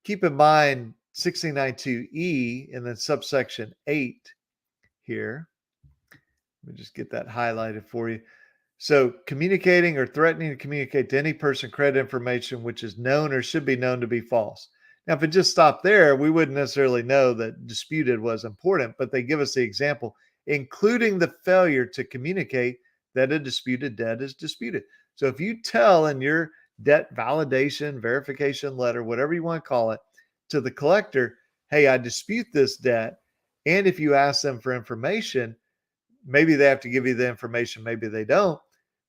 Keep in mind 1692E and then subsection 8 here. Let me just get that highlighted for you. So communicating or threatening to communicate to any person credit information which is known or should be known to be false. Now, if it just stopped there, we wouldn't necessarily know that disputed was important, but they give us the example, including the failure to communicate that a disputed debt is disputed. So if you tell in your debt validation, verification letter, whatever you want to call it, to the collector, hey, I dispute this debt. And if you ask them for information, maybe they have to give you the information, maybe they don't.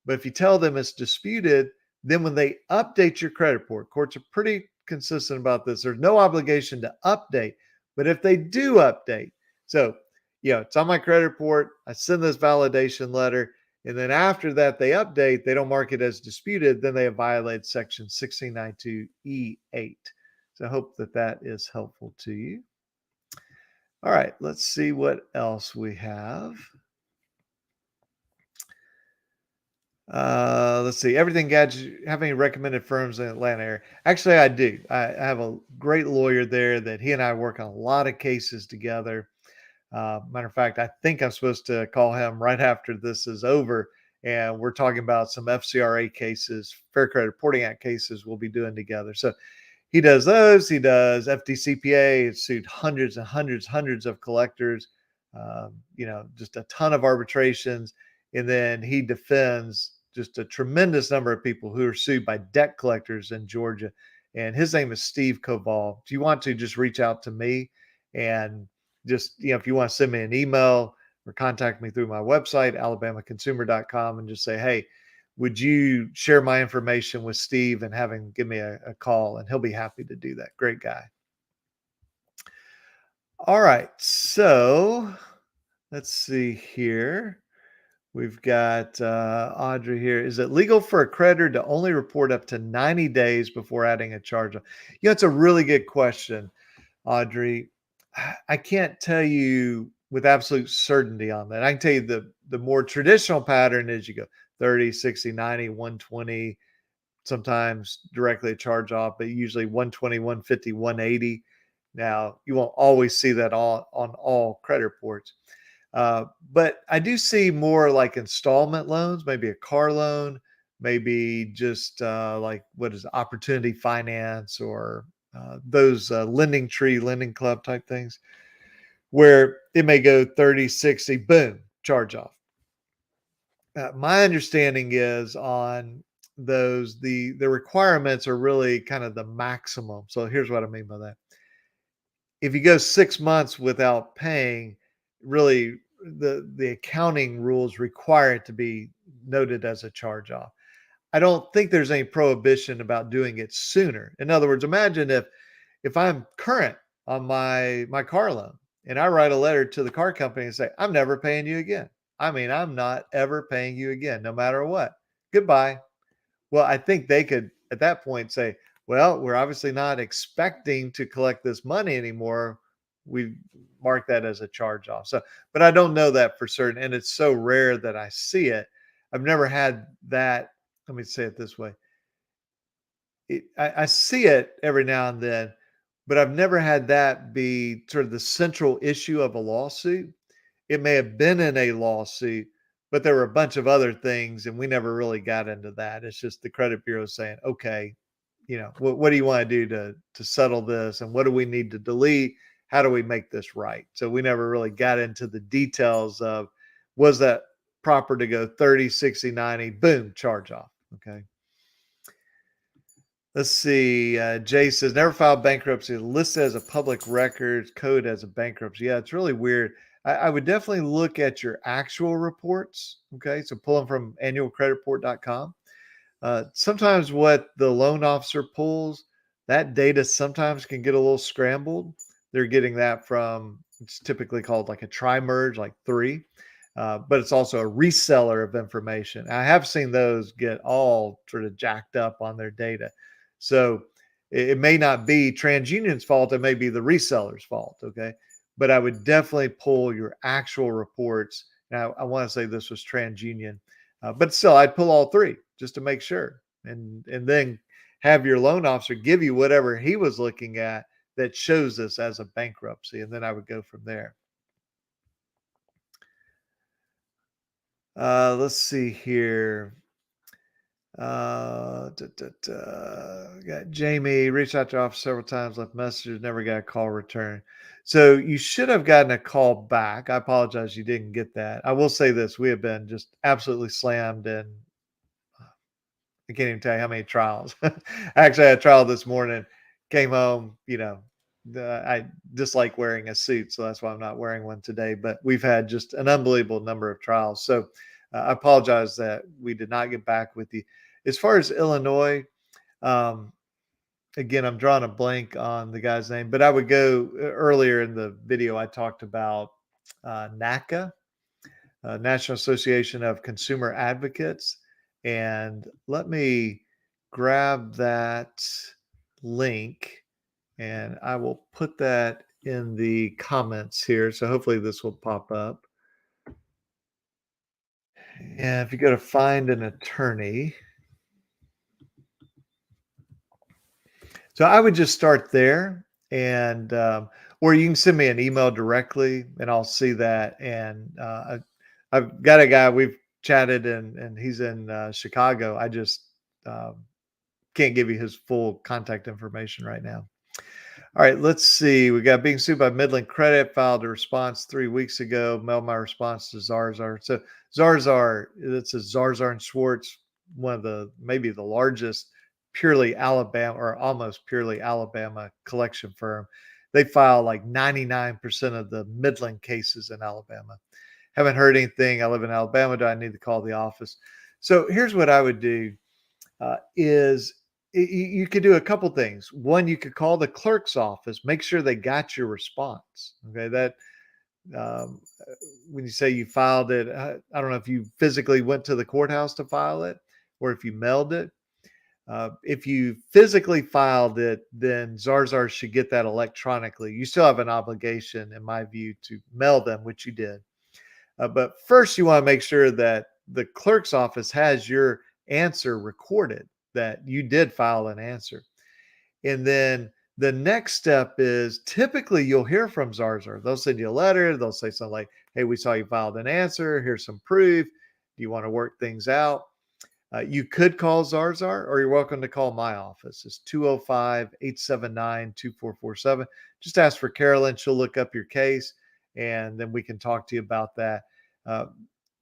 But if you tell them it's disputed, then when they update your credit report, courts are pretty consistent about this. There's no obligation to update, but if they do update, so it's on my credit report, I send this validation letter, and then after that they update, they don't mark it as disputed, then they have violated section 1692E8. So I hope that is helpful to you. All right, let's see what else we have. Let's see. Everything Gadget. Have any recommended firms in the Atlanta area? Actually, I do. I have a great lawyer there that he and I work on a lot of cases together. Matter of fact, I think I'm supposed to call him right after this is over, and we're talking about some FCRA cases, Fair Credit Reporting Act cases we'll be doing together. So he does those. He does FDCPA. It's sued hundreds and hundreds of collectors. Just a ton of arbitrations, and then he defends just a tremendous number of people who are sued by debt collectors in Georgia. And his name is Steve Koval. If you want to, just reach out to me, and just, if you want to send me an email or contact me through my website, alabamaconsumer.com, and just say, hey, would you share my information with Steve and have him give me a call, and he'll be happy to do that. Great guy. All right. So let's see here. We've got Audrey here. Is it legal for a creditor to only report up to 90 days before adding a charge? It's a really good question, Audrey. I can't tell you with absolute certainty on that. I can tell you the more traditional pattern is you go 30, 60, 90, 120, sometimes directly a charge off, but usually 120, 150, 180. Now, you won't always see that on all credit reports. But I do see more like installment loans, maybe a car loan, maybe just like what is opportunity finance, or those lending tree, lending club type things, where it may go 30, 60, boom, charge off. My understanding is on those, the requirements are really kind of the maximum. So here's what I mean by that. If you go 6 months without paying, really the accounting rules require it to be noted as a charge off. I don't think there's any prohibition about doing it sooner. In other words, imagine if I'm current on my car loan and I write a letter to the car company and say, I'm never paying you again. I mean, I'm not ever paying you again, no matter what. Goodbye. Well, I think they could at that point say, well, we're obviously not expecting to collect this money anymore. We mark that as a charge off. So, but I don't know that for certain. And it's so rare that I see it. I've never had that. Let me say it this way. I see it every now and then, but I've never had that be sort of the central issue of a lawsuit. It may have been in a lawsuit, but there were a bunch of other things, and we never really got into that. It's just the credit bureau saying, "Okay, what do you want to do to settle this, and what do we need to delete? How do we make this right?" So we never really got into the details of was that proper to go 30, 60, 90, boom, charge off. Okay. Let's see. Jay says, never filed bankruptcy. Listed as a public records, code as a bankruptcy. Yeah, it's really weird. I would definitely look at your actual reports. Okay. So pull them from annualcreditreport.com. Sometimes what the loan officer pulls, that data sometimes can get a little scrambled. They're getting that from, it's typically called like a tri-merge, like three, but it's also a reseller of information. I have seen those get all sort of jacked up on their data. So it may not be TransUnion's fault. It may be the reseller's fault. Okay. But I would definitely pull your actual reports. Now, I want to say this was TransUnion, but still, I'd pull all three just to make sure, and then have your loan officer give you whatever he was looking at that shows this as a bankruptcy, and then I would go from there. Let's see here. Got Jamie reached out to office several times, left messages, never got a call return. So you should have gotten a call back. I apologize you didn't get that. I will say this: we have been just absolutely slammed, and I can't even tell you how many trials. I actually had a trial this morning. Came home, I dislike wearing a suit, so that's why I'm not wearing one today. But we've had just an unbelievable number of trials. So I apologize that we did not get back with you. As far as Illinois, um, again, I'm drawing a blank on the guy's name, but I would go earlier in the video. I talked about NACA, National Association of Consumer Advocates, and let me grab that link, and I will put that in the comments here. So hopefully this will pop up. And if you go to find an attorney, so I would just start there, and or you can send me an email directly, and I'll see that. And I've got a guy we've chatted, and he's in Chicago. I just can't give you his full contact information right now. All right, let's see. We got being sued by Midland Credit, filed a response 3 weeks ago, mailed my response to Zarzar. So Zarzar, it's a Zarzar and Schwartz, one of the maybe the largest purely Alabama or almost purely Alabama collection firm. They file like 99% of the Midland cases in Alabama. Haven't heard anything. I live in Alabama. Do I need to call the office? So here's what I would do is you could do a couple things. One, you could call the clerk's office, make sure they got your response. Okay, that um, when you say you filed it, I don't know if you physically went to the courthouse to file it or if you mailed it. If you physically filed it, then Zarzar should get that electronically. You still have an obligation, in my view, to mail them, which you did. But first, you want to make sure that the clerk's office has your answer recorded, that you did file an answer. And then the next step is typically you'll hear from Zarzar. They'll send you a letter. They'll say something like, hey, we saw you filed an answer. Here's some proof. Do you want to work things out? You could call Zarzar, or you're welcome to call my office. It's 205-879-2447. Just ask for Carolyn. She'll look up your case, and then we can talk to you about that. Uh,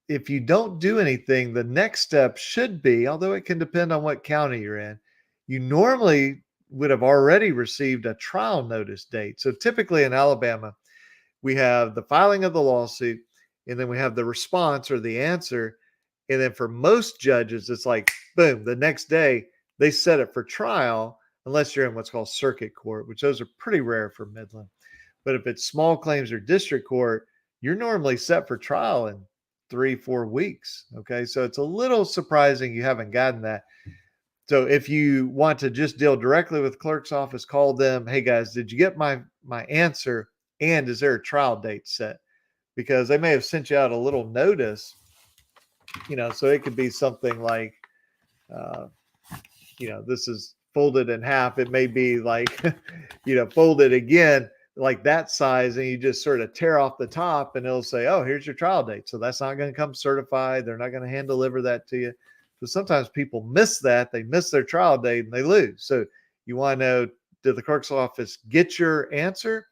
if you don't do anything, the next step should be, although it can depend on what county you're in, you normally would have already received a trial notice date. So typically in Alabama, we have the filing of the lawsuit, and then we have the response or the answer. And then for most judges, it's like, boom, the next day they set it for trial, unless you're in what's called circuit court, which those are pretty rare for Midland. But if it's small claims or district court, you're normally set for trial in 3-4 weeks. Okay. So it's a little surprising you haven't gotten that. So if you want to just deal directly with the clerk's office, call them. Hey guys, did you get my answer? And is there a trial date set? Because they may have sent you out a little notice, so it could be something like, uh, this is folded in half. It may be like, folded again, like that size, and you just sort of tear off the top and it'll say, oh, here's your trial date. So that's not going to come certified. They're not going to hand deliver that to you. So sometimes people miss that. They miss their trial date and they lose. So you want to know, did the clerk's office get your answer?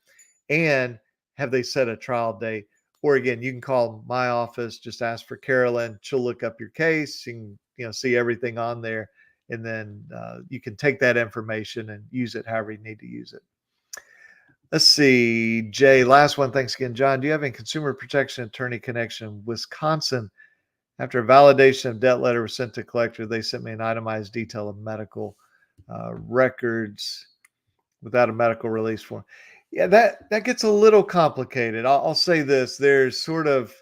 And have they set a trial date? Or again, you can call my office, just ask for Carolyn. She'll look up your case. You can, see everything on there. And then you can take that information and use it however you need to use it. Let's see, Jay, last one. Thanks again, John. Do you have any consumer protection attorney connection in Wisconsin? After a validation of debt letter was sent to collector, they sent me an itemized detail of medical records without a medical release form. Yeah, that gets a little complicated. I'll say this. There's sort of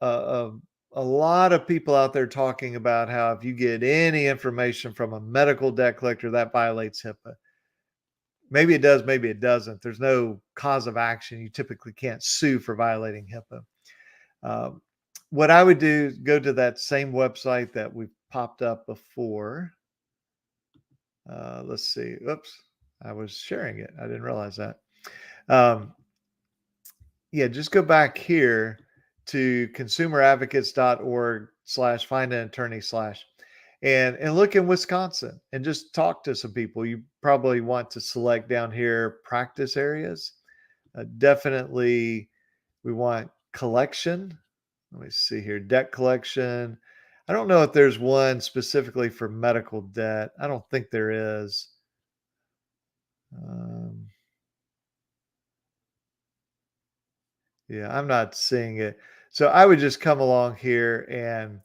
a lot of people out there talking about how if you get any information from a medical debt collector, that violates HIPAA. Maybe it does, maybe it doesn't. There's no cause of action. You typically can't sue for violating HIPAA. What I would do is go to that same website that we popped up before. Let's see. Oops, I was sharing it. I didn't realize that. Just go back here to consumeradvocates.org/find an attorney/ and look in Wisconsin and just talk to some people. You probably want to select down here practice areas. Definitely we want collection. Let me see here, debt collection. I don't know if there's one specifically for medical debt. I don't think there is. I'm not seeing it. So I would just come along here and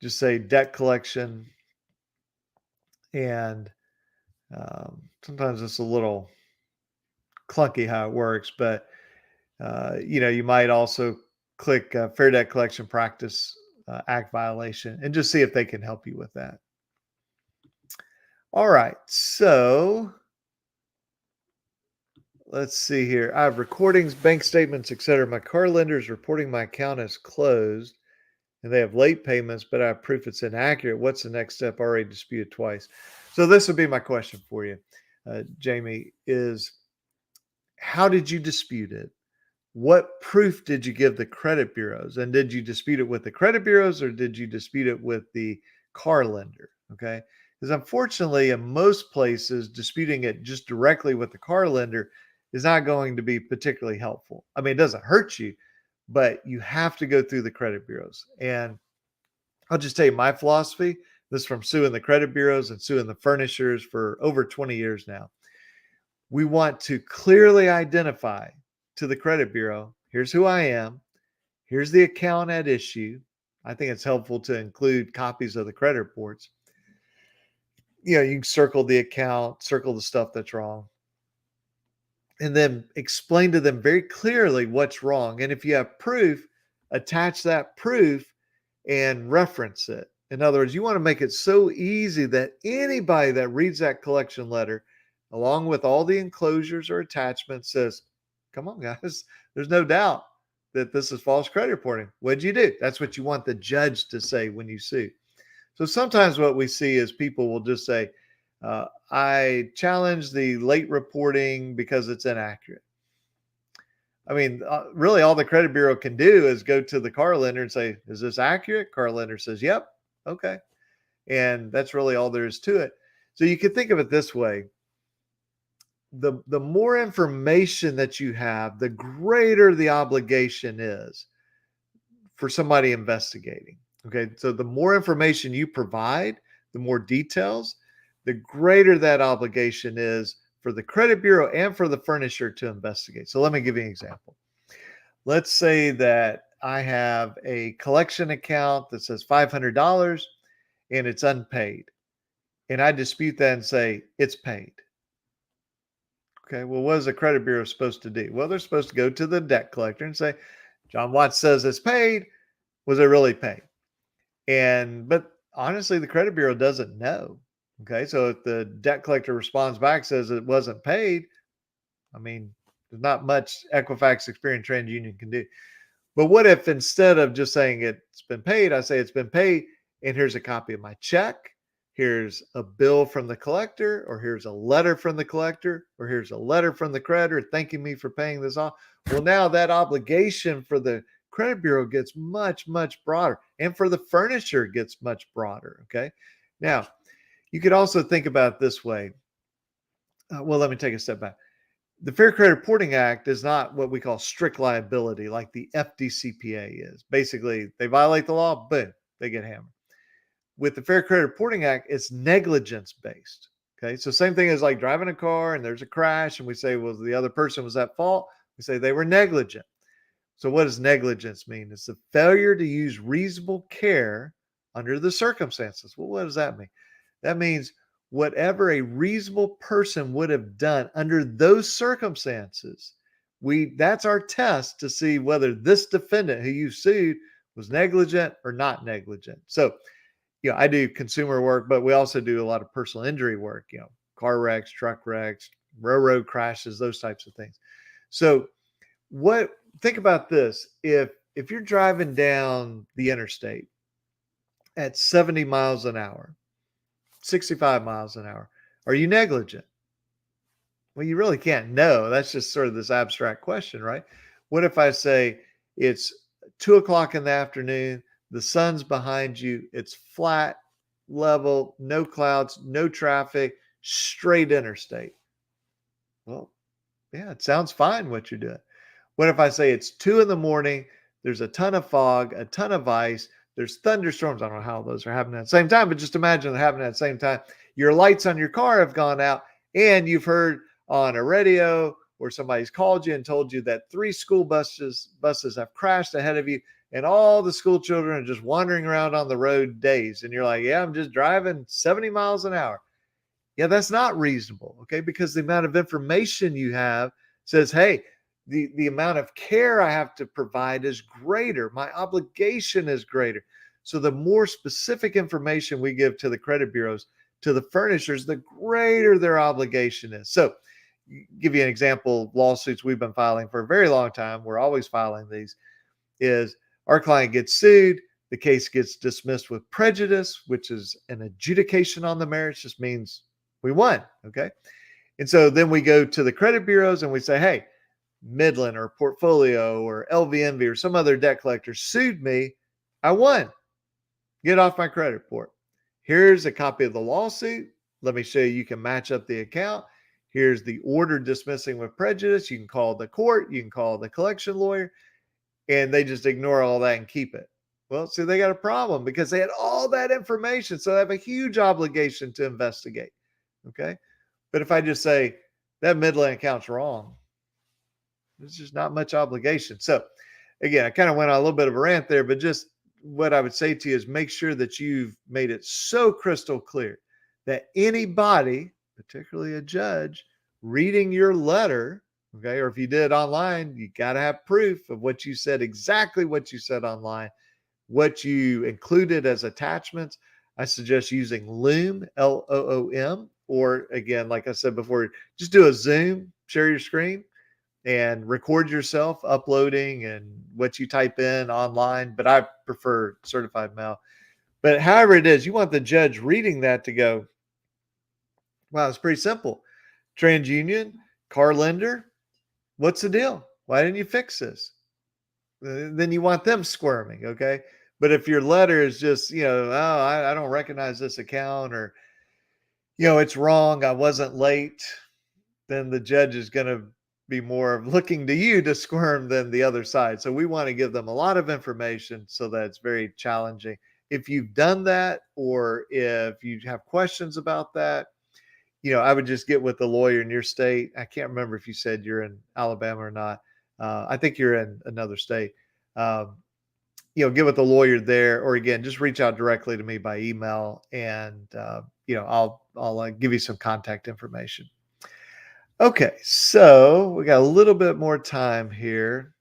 just say debt collection. And sometimes it's a little clunky how it works, but you might also click Fair Debt Collection Practice Act violation and just see if they can help you with that. All right, so let's see here. I have recordings, bank statements, etc. My car lender is reporting my account is closed and they have late payments, but I have proof it's inaccurate. What's the next step? Already disputed twice. So this would be my question for you, Jamie, is how did you dispute it? What proof did you give the credit bureaus? And did you dispute it with the credit bureaus or did you dispute it with the car lender? Okay. Because unfortunately, in most places, disputing it just directly with the car lender is not going to be particularly helpful. I mean, it doesn't hurt you, but you have to go through the credit bureaus. And I'll just tell you my philosophy. This is from suing the credit bureaus and suing the furnishers for over 20 years now. We want to clearly identify to the credit bureau, here's who I am, here's the account at issue. I think it's helpful to include copies of the credit reports. You can circle the account, circle the stuff that's wrong, and then explain to them very clearly what's wrong. And if you have proof, attach that proof and reference it. In other words, you want to make it so easy that anybody that reads that collection letter, along with all the enclosures or attachments, says, come on, guys, there's no doubt that this is false credit reporting. What'd you do? That's what you want the judge to say when you sue. So sometimes what we see is people will just say, I challenge the late reporting because it's inaccurate. I mean, really all the credit bureau can do is go to the car lender and say, is this accurate? Car lender says, yep. Okay. And that's really all there is to it. So you can think of it this way. The more information that you have, the greater the obligation is for somebody investigating. Okay. So the more information you provide, the more details, the greater that obligation is for the credit bureau and for the furnisher to investigate. So let me give you an example. Let's say that I have a collection account that says $500 and it's unpaid. And I dispute that and say it's paid. Okay, well, what is the credit bureau supposed to do? Well, they're supposed to go to the debt collector and say, John Watts says it's paid. Was it really paid? But honestly, the credit bureau doesn't know. Okay, so if the debt collector responds back, says it wasn't paid, I mean, there's not much Equifax, Experian, TransUnion can do. But what if instead of just saying it's been paid, I say it's been paid, and here's a copy of my check, here's a bill from the collector, or here's a letter from the collector, or here's a letter from the creditor thanking me for paying this off. Well, now that obligation for the credit bureau gets much, much broader, and for the furnisher gets much broader. Okay. Now, you could also think about it this way. Well, let me take a step back. The Fair Credit Reporting Act is not what we call strict liability like the FDCPA is. Basically, they violate the law, boom, they get hammered. With the Fair Credit Reporting Act, it's negligence based. Okay, so same thing as like driving a car and there's a crash, and we say, well, the other person was at fault. We say they were negligent. So, what does negligence mean? It's the failure to use reasonable care under the circumstances. Well, what does that mean? That means whatever a reasonable person would have done under those circumstances, that's our test to see whether this defendant who you sued was negligent or not negligent. So, I do consumer work, but we also do a lot of personal injury work, car wrecks, truck wrecks, railroad crashes, those types of things. So think about this. If you're driving down the interstate at 70 miles an hour, 65 miles an hour, are you negligent? Well, you really can't know. That's just sort of this abstract question, right? What if I say it's 2 o'clock in the afternoon, the sun's behind you, it's flat, level, no clouds, no traffic, straight interstate? Well, yeah, it sounds fine what you're doing. What if I say it's 2 a.m, there's a ton of fog, a ton of ice, there's thunderstorms. I don't know how those are happening at the same time, but just imagine it happening at the same time. Your lights on your car have gone out, and you've heard on a radio or somebody's called you and told you that 3 school buses have crashed ahead of you, and all the school children are just wandering around on the road dazed. And you're like, yeah, I'm just driving 70 miles an hour. Yeah, that's not reasonable, okay? Because the amount of information you have says, hey, the amount of care I have to provide is greater. My obligation is greater. So the more specific information we give to the credit bureaus, to the furnishers, the greater their obligation is. So give you an example, lawsuits we've been filing for a very long time. We're always filing these. Is our client gets sued, the case gets dismissed with prejudice, which is an adjudication on the merits, just means we won, okay? And so then we go to the credit bureaus and we say, hey, Midland or Portfolio or LVNV or some other debt collector sued me. I won. Get off my credit report. Here's a copy of the lawsuit. Let me show you can match up the account. Here's the order dismissing with prejudice. You can call the court. You can call the collection lawyer. And they just ignore all that and keep it. Well, see, they got a problem because they had all that information. So they have a huge obligation to investigate. Okay. But if I just say that Midland account's wrong, there's just not much obligation. So again, I kind of went on a little bit of a rant there, but just what I would say to you is make sure that you've made it so crystal clear that anybody, particularly a judge, reading your letter, okay, or if you did it online, you got to have proof of what you said, exactly what you said online, what you included as attachments. I suggest using Loom, Loom, or again, like I said before, just do a Zoom, share your screen, and record yourself uploading and what you type in online. But I prefer certified mail. But however it is, you want the judge reading that to go, wow, it's pretty simple. TransUnion, car lender, what's the deal? Why didn't you fix this? Then you want them squirming, okay? But if your letter is just, I don't recognize this account, or, it's wrong, I wasn't late, then the judge is going to be more of looking to you to squirm than the other side. So we want to give them a lot of information so that it's very challenging. If you've done that, or if you have questions about that, I would just get with the lawyer in your state. I can't remember if you said you're in Alabama or not. I think you're in another state. get with the lawyer there, or again, just reach out directly to me by email, and I'll give you some contact information. Okay, so we got a little bit more time here.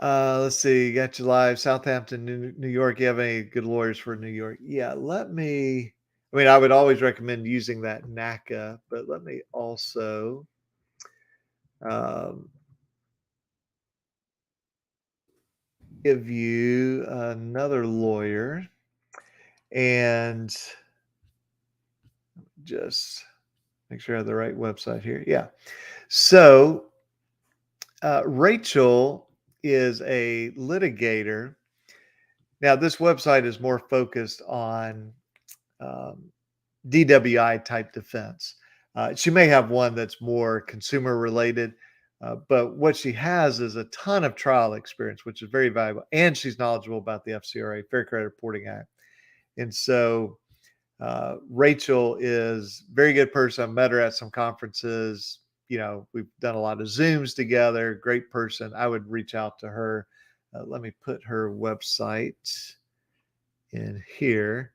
Let's see. You got you live, Southampton, New York. You have any good lawyers for New York? Yeah, let me. I mean, I would always recommend using that NACA, but let me also um, give you another lawyer and just make sure I have the right website here. Yeah. So Rachel is a litigator. Now, this website is more focused on um, DWI type defense. She may have one that's more consumer related, but what she has is a ton of trial experience, which is very valuable. And she's knowledgeable about the FCRA, Fair Credit Reporting Act. And so Rachel is a very good person. I met her at some conferences. We've done a lot of Zooms together. Great person. I would reach out to her. Let me put her website in here.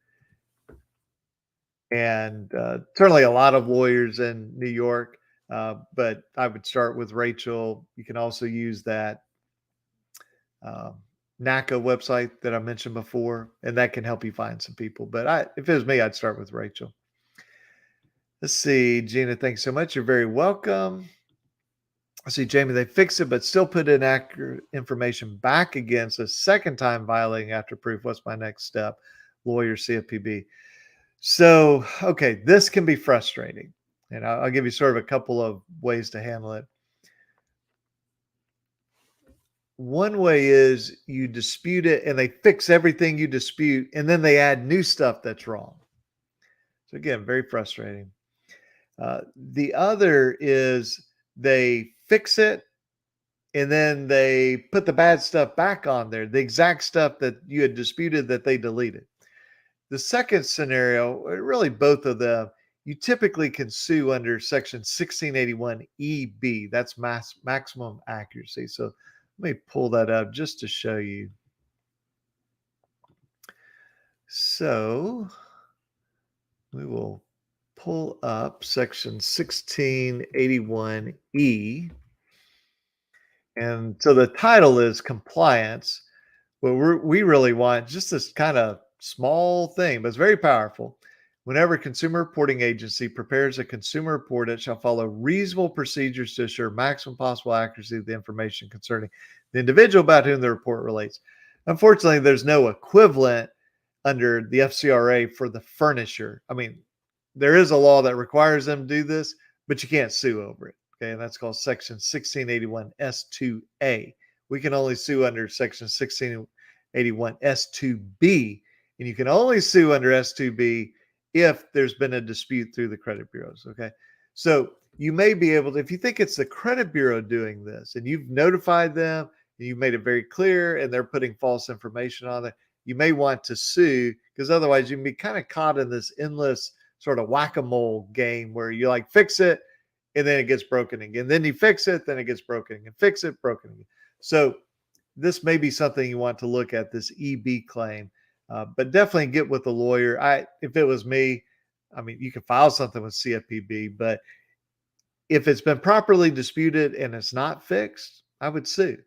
And certainly a lot of lawyers in New York, but I would start with Rachel. You can also use that um, NACA website that I mentioned before, and that can help you find some people. But if it was me, I'd start with Rachel. Let's see, Gina, thanks so much. You're very welcome. I see, Jamie, they fixed it, but still put inaccurate information back against a second time violating after proof. What's my next step? Lawyer, CFPB. So, okay, this can be frustrating. And I'll give you sort of a couple of ways to handle it. One way is you dispute it and they fix everything you dispute, and then they add new stuff that's wrong. So, again, very frustrating. The other is they fix it and then they put the bad stuff back on there, the exact stuff that you had disputed that they deleted. The second scenario, really both of them, you typically can sue under Section 1681 EB. That's maximum accuracy. So let me pull that up just to show you. So we will pull up Section 1681E. And so the title is compliance. What we really want, just this kind of small thing, but it's very powerful. Whenever a consumer reporting agency prepares a consumer report, it shall follow reasonable procedures to assure maximum possible accuracy of the information concerning the individual about whom the report relates. Unfortunately, there's no equivalent under the FCRA for the furnisher. I mean, there is a law that requires them to do this, but you can't sue over it. Okay, and that's called Section 1681 S2A. We can only sue under Section 1681 S2B, and you can only sue under S2B if there's been a dispute through the credit bureaus. Okay, so you may be able to, if you think it's the credit bureau doing this and you've notified them and you've made it very clear and they're putting false information on it, you may want to sue, because otherwise you can be kind of caught in this endless sort of whack-a-mole game where you like fix it and then it gets broken again. Then you fix it, then it gets broken again. Fix it, broken again. So this may be something you want to look at, this EB claim, but definitely get with the lawyer. If it was me, I mean, you can file something with CFPB, but if it's been properly disputed and it's not fixed, I would sue.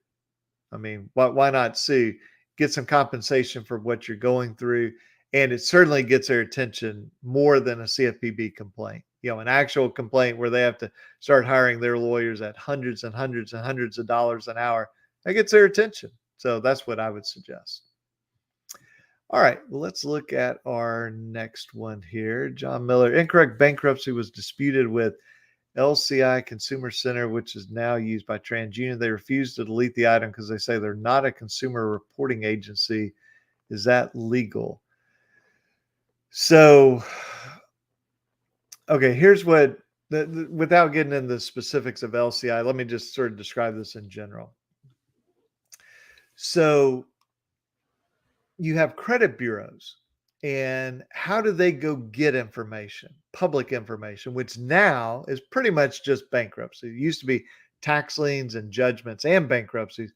I mean, why not sue? Get some compensation for what you're going through. And it certainly gets their attention more than a CFPB complaint. An actual complaint where they have to start hiring their lawyers at hundreds and hundreds and hundreds of dollars an hour. That gets their attention. So that's what I would suggest. All right, well, let's look at our next one here. John Miller, incorrect bankruptcy was disputed with LCI Consumer Center, which is now used by Transunion. They refused to delete the item because they say they're not a consumer reporting agency. Is that legal? So, okay, here's what, without getting into the specifics of LCI, let me just sort of describe this in general. So, you have credit bureaus, and how do they go get information, public information, which now is pretty much just bankruptcy. It used to be tax liens and judgments and bankruptcies.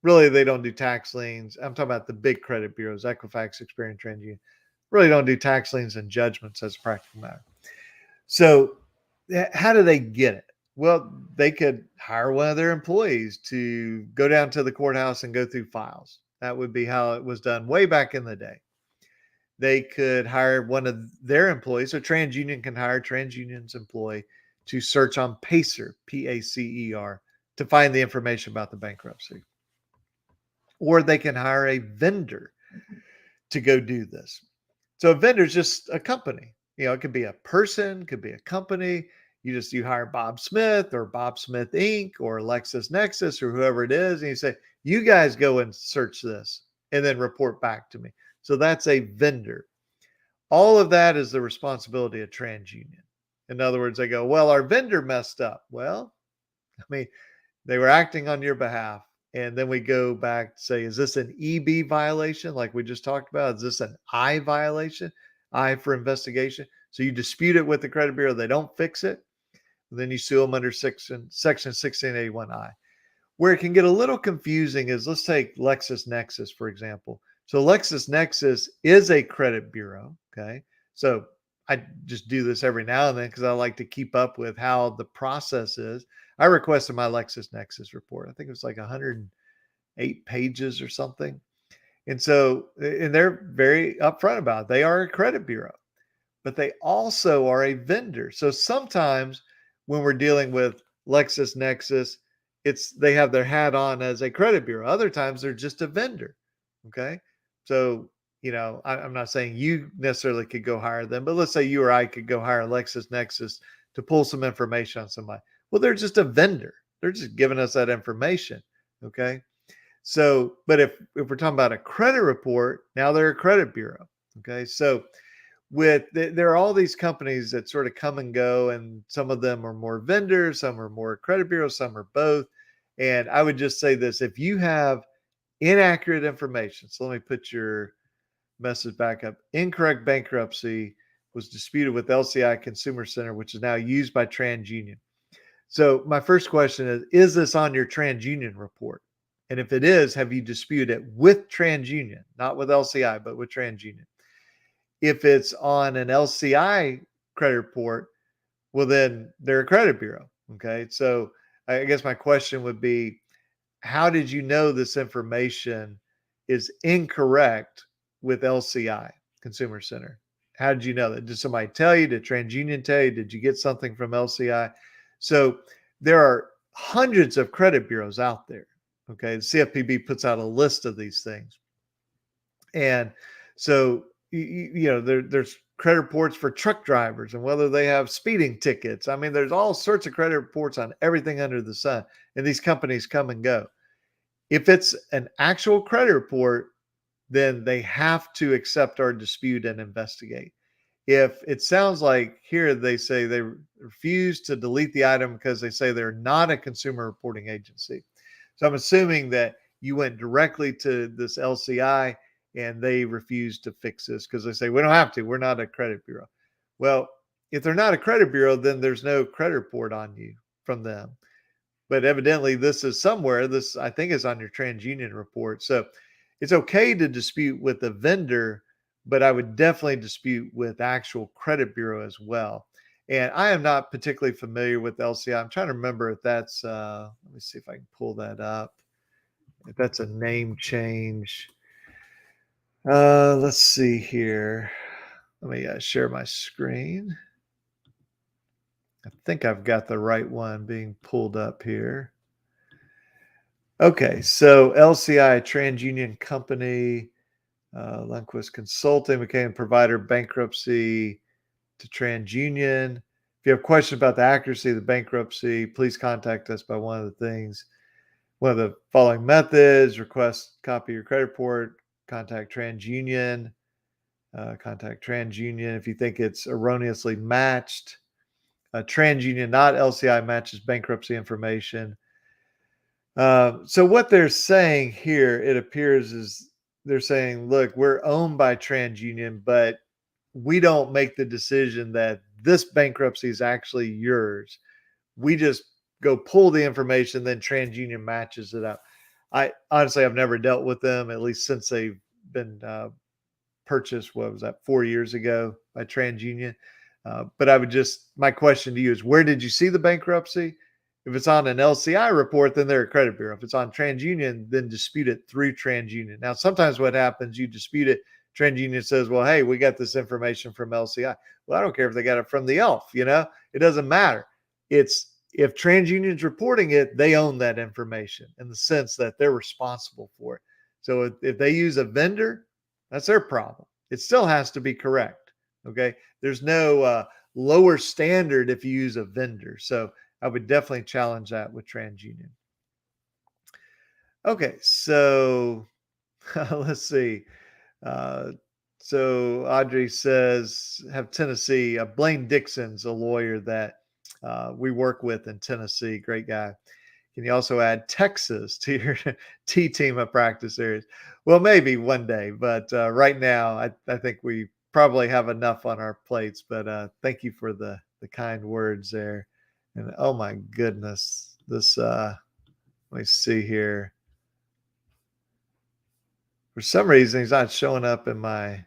Really, they don't do tax liens. I'm talking about the big credit bureaus, Equifax, Experian, Transunion. Really don't do tax liens and judgments as a practical matter. So, how do they get it? Well, they could hire one of their employees to go down to the courthouse and go through files. That would be how it was done way back in the day. They could hire one of their employees. So TransUnion can hire TransUnion's employee to search on Pacer, Pacer, to find the information about the bankruptcy. Or they can hire a vendor to go do this. So a vendor is just a company. It could be a person, could be a company. You hire Bob Smith or Bob Smith Inc. or LexisNexis or whoever it is, and you say, you guys go and search this and then report back to me. So that's a vendor. All of that is the responsibility of TransUnion. In other words, they go, well, our vendor messed up. Well, they were acting on your behalf. And then we go back to say, is this an EB violation like we just talked about? Is this an I violation? I for investigation. So you dispute it with the credit bureau. They don't fix it. Then you sue them under section 1681I. Where it can get a little confusing is, let's take LexisNexis, for example. So LexisNexis is a credit bureau. Okay. So I just do this every now and then because I like to keep up with how the process is. I requested my LexisNexis report. I think it was like 108 pages or something. And they're very upfront about it. They are a credit bureau, but they also are a vendor. So sometimes when we're dealing with LexisNexis, they have their hat on as a credit bureau. Other times they're just a vendor. Okay. So, I'm not saying you necessarily could go hire them, but let's say you or I could go hire LexisNexis to pull some information on somebody. Well, they're just a vendor. They're just giving us that information. Okay. So, but if we're talking about a credit report, now they're a credit bureau. Okay. So there are all these companies that sort of come and go, and some of them are more vendors, some are more credit bureaus, some are both. And I would just say this, if you have inaccurate information, so let me put your message back up. Incorrect bankruptcy was disputed with LCI Consumer Center, which is now used by TransUnion. So my first question is this on your TransUnion report? And if it is, have you disputed it with TransUnion, not with LCI, but with TransUnion? If it's on an LCI credit report, well, then they're a credit bureau. Okay. So I guess my question would be, how did you know this information is incorrect with LCI Consumer Center? How did you know that? Did somebody tell you? Did TransUnion tell you? Did you get something from LCI? So there are hundreds of credit bureaus out there. Okay. The CFPB puts out a list of these things. And so, there's credit reports for truck drivers and whether they have speeding tickets. There's all sorts of credit reports on everything under the sun, and these companies come and go. If it's an actual credit report, then they have to accept our dispute and investigate. If it sounds like here they say they refuse to delete the item because they say they're not a consumer reporting agency. So I'm assuming that you went directly to this LCI and they refuse to fix this because they say, we don't have to. We're not a credit bureau. Well, if they're not a credit bureau, then there's no credit report on you from them. But evidently this is somewhere. This, I think, is on your TransUnion report. So it's okay to dispute with the vendor, but I would definitely dispute with actual credit bureau as well. And I am not particularly familiar with LCI. I'm trying to remember if that's, let me see if I can pull that up. If that's a name change. Let's see here. Let me share my screen. I think I've got the right one being pulled up here. Okay, so LCI, TransUnion Company, Lundquist Consulting became provider bankruptcy to TransUnion. If you have questions about the accuracy of the bankruptcy, please contact us by one of the following methods: request copy of your credit report, contact TransUnion. Contact TransUnion if you think it's erroneously matched. TransUnion, not LCI, matches bankruptcy information. So what they're saying here, it appears, is they're saying, look, we're owned by TransUnion, but we don't make the decision that this bankruptcy is actually yours. We just go pull the information, then TransUnion matches it up. I honestly, I've never dealt with them, at least since they've been purchased. What was that, 4 years ago by TransUnion? But I would just, my question to you is, where did you see the bankruptcy? If it's on an LCI report, then they're a credit bureau. If it's on TransUnion, then dispute it through TransUnion. Now, sometimes what happens, you dispute it. TransUnion says, well, hey, we got this information from LCI. Well, I don't care if they got it from the ELF, it doesn't matter. It's, if TransUnion's reporting it, they own that information in the sense that they're responsible for it. So if they use a vendor, that's their problem. It still has to be correct. Okay. There's no lower standard if you use a vendor. So I would definitely challenge that with TransUnion. Okay. So let's see. So Audrey says, have Tennessee. Blaine Dixon's a lawyer that we work with in Tennessee. Great guy. Can you also add Texas to your T team of practice areas? Well, maybe one day, but right now, I think we probably have enough on our plates. But thank you for the kind words there. And oh my goodness, this. Let me see here. For some reason, he's not showing up in my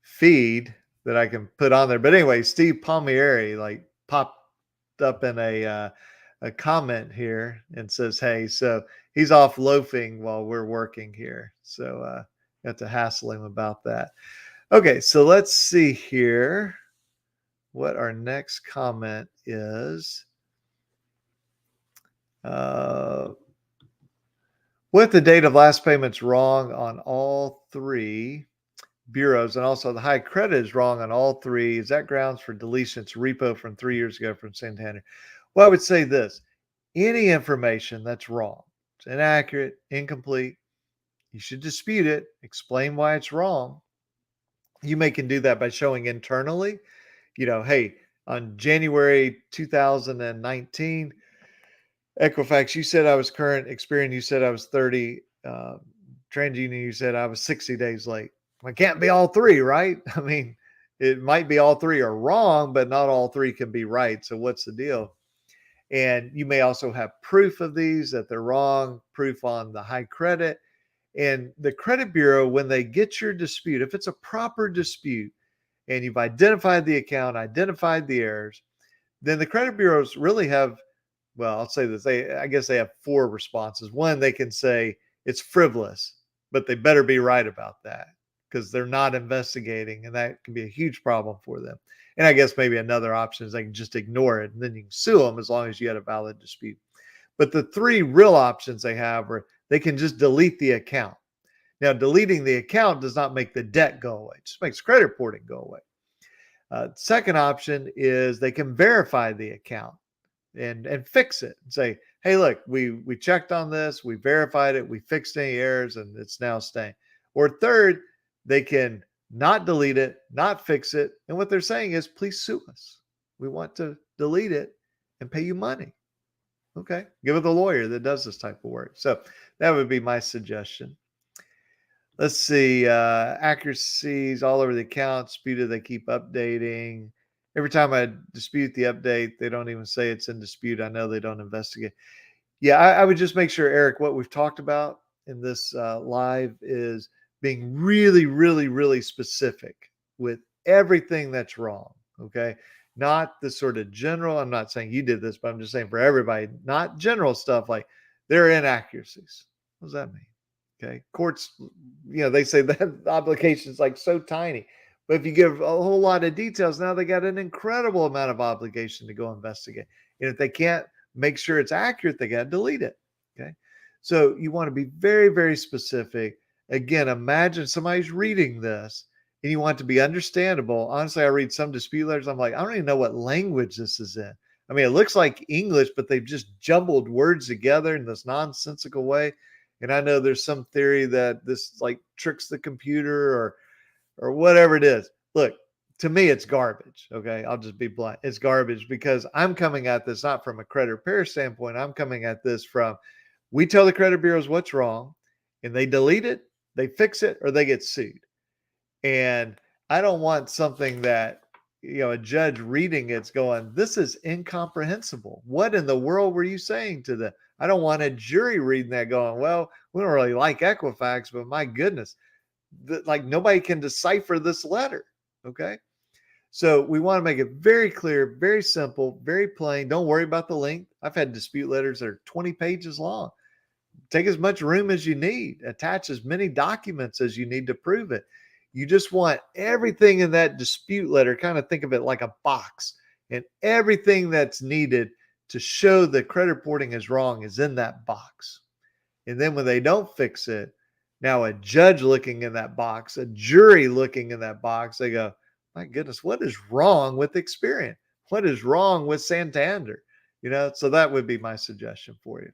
feed that I can put on there. But anyway, Steve Palmieri popped up in a comment here and says, hey, so he's off loafing while we're working here. So got to hassle him about that. Okay, so let's see here what our next comment is. What the date of last payment's wrong on all three bureaus, and also the high credit is wrong on all three. Is that grounds for deletion? It's repo from 3 years ago from Santander. Well, I would say this. Any information that's wrong, it's inaccurate, incomplete, you should dispute it, explain why it's wrong. You can do that by showing internally, hey, on January 2019, Equifax, you said I was current. Experian, you said I was 30. TransUnion, you said I was 60 days late. It can't be all three, right? I mean, it might be all three are wrong, but not all three can be right. So what's the deal? And you may also have proof of these that they're wrong, proof on the high credit. And the credit bureau, when they get your dispute, if it's a proper dispute and you've identified the account, identified the errors, then the credit bureaus really have, well, I'll say this, I guess they have 4 responses. One, they can say it's frivolous, but they better be right about that because they're not investigating, and that can be a huge problem for them. And I guess maybe another option is they can just ignore it, and then you can sue them as long as you had a valid dispute. But the 3 real options they have are they can just delete the account. Now, deleting the account does not make the debt go away. It just makes credit reporting go away. Second option is they can verify the account and fix it and say, hey, look, we checked on this, we verified it, we fixed any errors, and it's now staying. Or third, they can not delete it, not fix it. And what they're saying is, please sue us. We want to delete it and pay you money. Okay, give it the lawyer that does this type of work. So that would be my suggestion. Let's see, accuracies all over the account, disputed, they keep updating. Every time I dispute the update, they don't even say it's in dispute. I know they don't investigate. Yeah, I would just make sure, Eric, what we've talked about in this live is being really, really, really specific with everything that's wrong, okay? Not the sort of general, I'm not saying you did this, but I'm just saying for everybody, not general stuff like there are inaccuracies. What does that mean? Okay. Courts, they say that the obligation is so tiny. But if you give a whole lot of details, now they got an incredible amount of obligation to go investigate. And if they can't make sure it's accurate, they got to delete it. Okay. So you want to be very, very specific. Again, imagine somebody's reading this and you want it to be understandable. Honestly, I read some dispute letters. I'm like, I don't even know what language this is in. I mean, it looks like English, but they've just jumbled words together in this nonsensical way. And I know there's some theory that this tricks the computer or whatever it is. Look, to me, it's garbage. Okay. I'll just be blunt. It's garbage because I'm coming at this not from a credit repair standpoint. I'm coming at this from, we tell the credit bureaus what's wrong and they delete it, they fix it, or they get sued. And I don't want something that, a judge reading it's going, this is incomprehensible. What in the world were you saying to them? I don't want a jury reading that going, well, we don't really like Equifax, but my goodness, like nobody can decipher this letter. Okay. So we want to make it very clear, very simple, very plain. Don't worry about the length. I've had dispute letters that are 20 pages long. Take as much room as you need, attach as many documents as you need to prove it. You just want everything in that dispute letter, kind of think of it like a box, and everything that's needed to show that credit reporting is wrong is in that box. And then when they don't fix it, now a judge looking in that box, a jury looking in that box, they go, my goodness, what is wrong with Experian? What is wrong with Santander? So that would be my suggestion for you.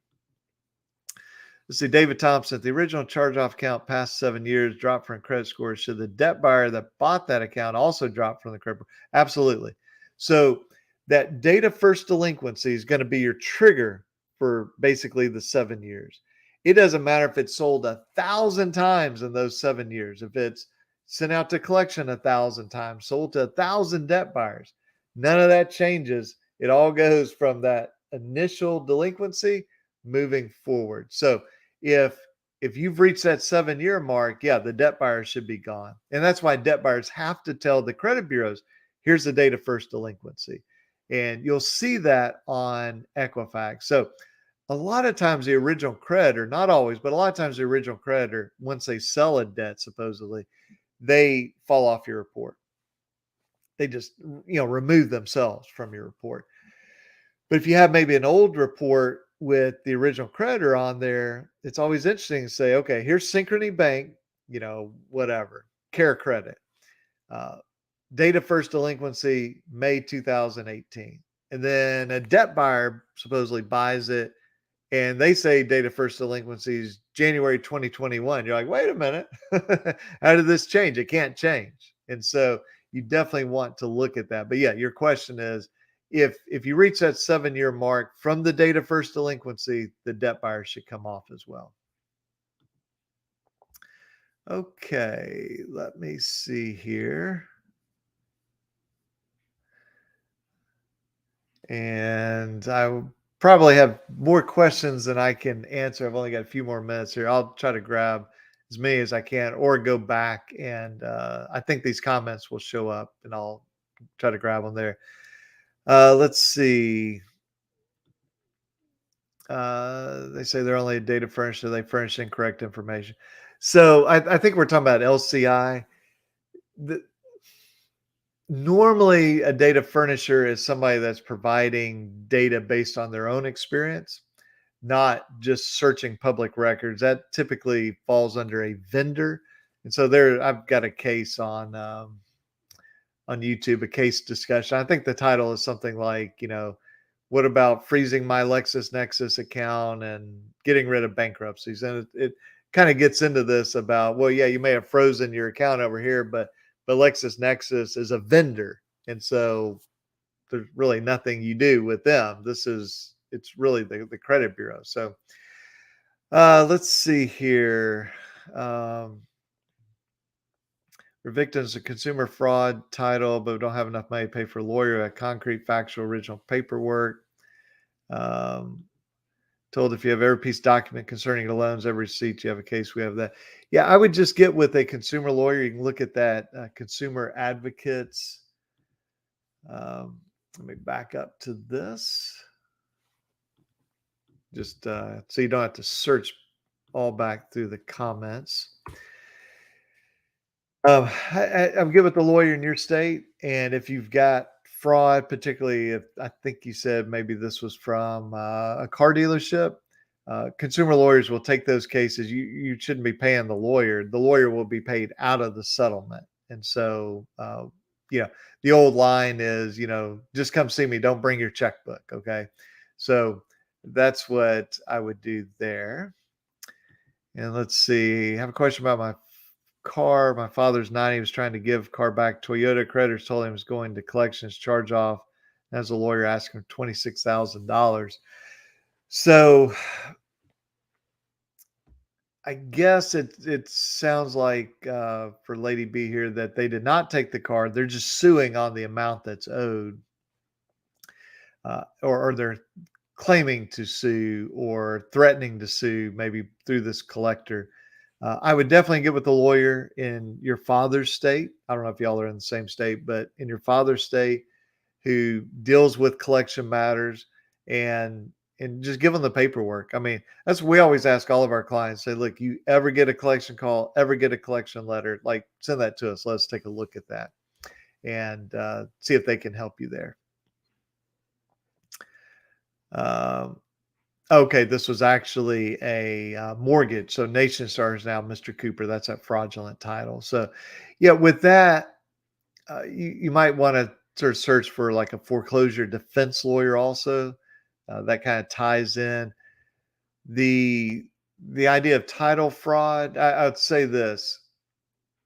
Let's see, David Thompson, the original charge-off account past 7 years dropped from credit score. Should the debt buyer that bought that account also drop from the credit? Absolutely. So that date of first delinquency is going to be your trigger for basically the 7 years. It doesn't matter if it's sold 1,000 times in those 7 years. If it's sent out to collection 1,000 times, sold to 1,000 debt buyers, none of that changes. It all goes from that initial delinquency moving forward. So if you've reached that 7-year mark, yeah, the debt buyers should be gone. And that's why debt buyers have to tell the credit bureaus, here's the date of first delinquency. And you'll see that on Equifax. So a lot of times the original creditor, not always, but a lot of times the original creditor, once they sell a debt, supposedly, they fall off your report. They just, remove themselves from your report. But if you have maybe an old report with the original creditor on there, it's always interesting to say, okay, here's Synchrony Bank, whatever, Care Credit. Date of first delinquency, May 2018. And then a debt buyer supposedly buys it and they say date of first delinquency is January 2021. You're like, wait a minute. How did this change? It can't change. And so you definitely want to look at that. But yeah, your question is, if you reach that 7-year mark from the date of first delinquency, the debt buyer should come off as well. Okay, let me see here. And I will probably have more questions than I can answer. I've only got a few more minutes here. I'll try to grab as many as I can or go back. And I think these comments will show up and I'll try to grab them there. Let's see. They say they're only a data furnisher. They furnish incorrect information. So I think we're talking about LCI. Normally, a data furnisher is somebody that's providing data based on their own experience, not just searching public records. That typically falls under a vendor. And so I've got a case on YouTube, a case discussion. I think the title is something like, what about freezing my LexisNexis account and getting rid of bankruptcies? And it kind of gets into this about, well, yeah, you may have frozen your account over here, but LexisNexis is a vendor. And so there's really nothing you do with them. It's really the credit bureau. So let's see here. We're victims of consumer fraud title, but we don't have enough money to pay for a lawyer, a concrete, factual, original paperwork. Told if you have every piece of document concerning the loans, every receipt, you have a case, we have that. Yeah, I would just get with a consumer lawyer. You can look at that consumer advocates. Let me back up to this. Just so you don't have to search all back through the comments. I'm good with the lawyer in your state. And if you've got fraud, particularly if I think you said maybe this was from a car dealership, consumer lawyers will take those cases. You shouldn't be paying the lawyer. The lawyer will be paid out of the settlement. And so, the old line is, just come see me. Don't bring your checkbook. Okay. So that's what I would do there. And let's see. I have a question about my car. My father's 90. He was trying to give car back. Toyota creditors told him he was going to collections, charge off. As a lawyer, asking him $26,000. So I guess it sounds like for Lady B here that they did not take the car. They're just suing on the amount that's owed, or they're claiming to sue or threatening to sue, maybe through this collector, I would definitely get with the lawyer in your father's state. I don't know if y'all are in the same state, but in your father's state, who deals with collection matters, and just give them the paperwork. I mean, that's what we always ask all of our clients. Say, look, you ever get a collection call, ever get a collection letter, like send that to us. Let's take a look at that and see if they can help you there. Um, okay, this was actually a mortgage. So Nation Star is now Mr. Cooper. That's a fraudulent title. So, yeah, with that, you might want to sort of search for like a foreclosure defense lawyer also. That kind of ties in the idea of title fraud. I would say this: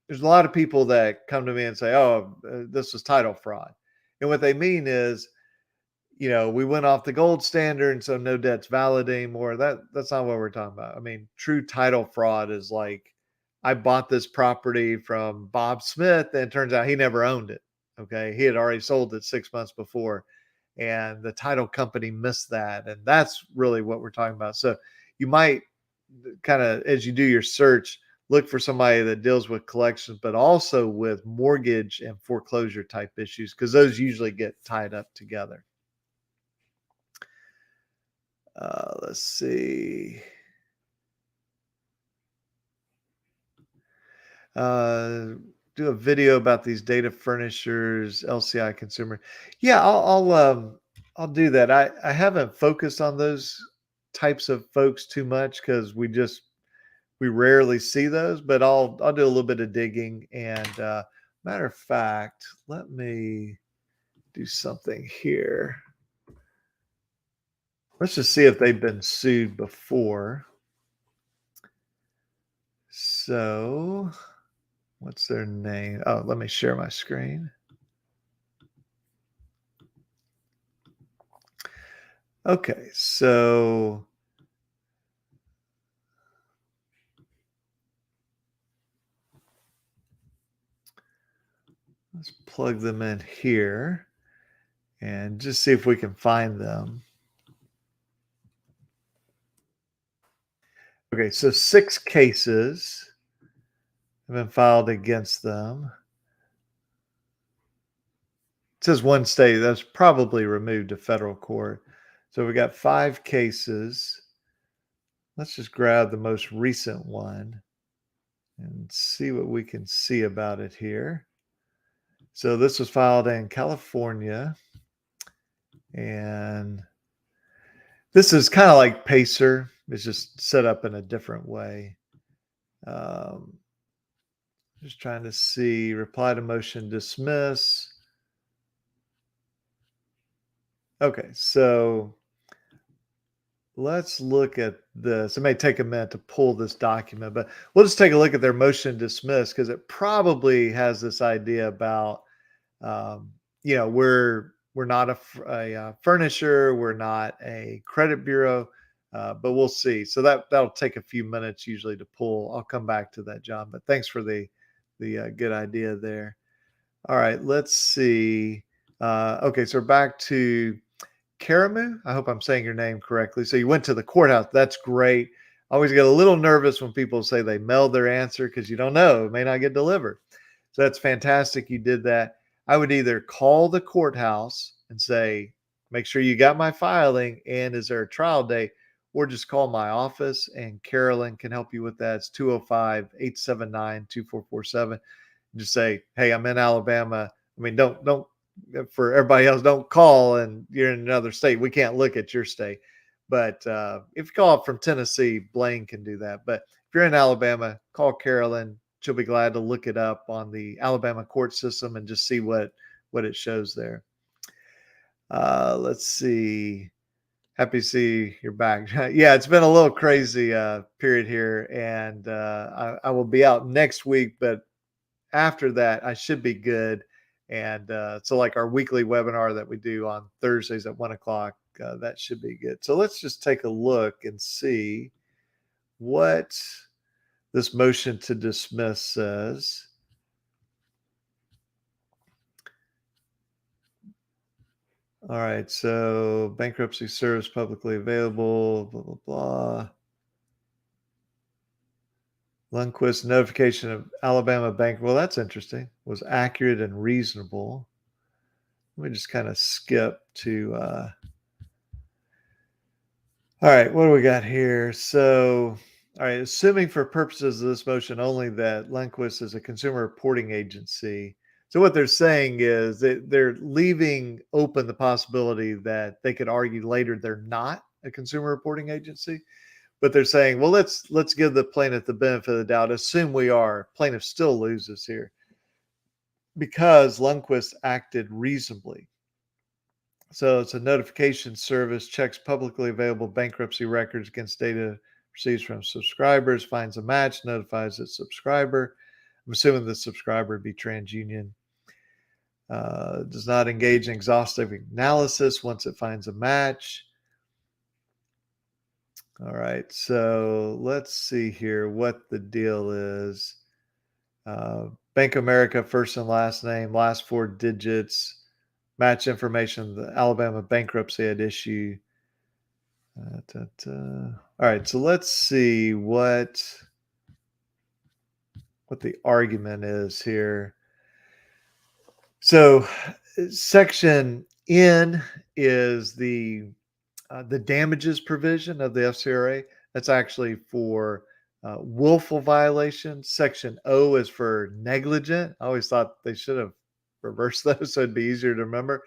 there's a lot of people that come to me and say, "Oh, this was title fraud," and what they mean is, we went off the gold standard, and so no debt's valid anymore. That's not what we're talking about. I mean, true title fraud is like, I bought this property from Bob Smith, and it turns out he never owned it. Okay, he had already sold it 6 months before, and the title company missed that, and that's really what we're talking about. So you might kind of, as you do your search, look for somebody that deals with collections, but also with mortgage and foreclosure type issues, because those usually get tied up together. Let's see. Do a video about these data furnishers, LCI consumer. Yeah, I'll do that. I haven't focused on those types of folks too much because we rarely see those, but I'll do a little bit of digging. And matter of fact, let me do something here. Let's just see if they've been sued before. So, what's their name? Oh, let me share my screen. Okay, so let's plug them in here and just see if we can find them. Okay, so 6 cases have been filed against them. It says one state. That's probably removed to federal court. So we got 5 cases. Let's just grab the most recent one and see what we can see about it here. So this was filed in California, and this is kind of like Pacer. It's just set up in a different way. Just trying to see, reply to motion dismiss. Okay, so let's look at this. It may take a minute to pull this document, but we'll just take a look at their motion dismiss, because it probably has this idea about, um, we're not a furnisher, we're not a credit bureau, but we'll see. So that'll take a few minutes usually to pull. I'll come back to that, John. But thanks for the good idea there. All right, let's see. Okay, so we're back to Karamu. I hope I'm saying your name correctly. So you went to the courthouse. That's great. I always get a little nervous when people say they mailed their answer, because you don't know, it may not get delivered. So that's fantastic. You did that. I would either call the courthouse and say, make sure you got my filing, and is there a trial date? Or just call my office, and Carolyn can help you with that. It's 205-879-2447. Just say, hey, I'm in Alabama. I mean, don't for everybody else, don't call and you're in another state. We can't look at your state. But if you call from Tennessee, Blaine can do that. But if you're in Alabama, call Carolyn. She'll be glad to look it up on the Alabama court system and just see what it shows there. Let's see. Happy to see you're back. Yeah, it's been a little crazy period here, and I will be out next week, but after that, I should be good. And so, like our weekly webinar that we do on Thursdays at 1:00, that should be good. So let's just take a look and see what this motion to dismiss says. All right, so bankruptcy service publicly available, blah, blah, blah. Lundquist notification of Alabama bank. Well, that's interesting. Was accurate and reasonable. Let me just kind of skip to. All right, what do we got here? So, all right, assuming for purposes of this motion only that Lundquist is a consumer reporting agency. So, what they're saying is that they're leaving open the possibility that they could argue later they're not a consumer reporting agency. But they're saying, well, let's give the plaintiff the benefit of the doubt. Assume we are. Plaintiff still loses here because Lundquist acted reasonably. So it's a notification service, checks publicly available bankruptcy records against data receives from subscribers, finds a match, notifies its subscriber. I'm assuming the subscriber would be Transunion. Does not engage in exhaustive analysis once it finds a match. All right, so let's see here what the deal is. Bank of America, first and last name, last four digits, match information, the Alabama bankruptcy at issue. All right, so let's see what the argument is here. So, section N is the damages provision of the FCRA. That's actually for willful violations. Section O is for negligent. I always thought they should have reversed those so it'd be easier to remember.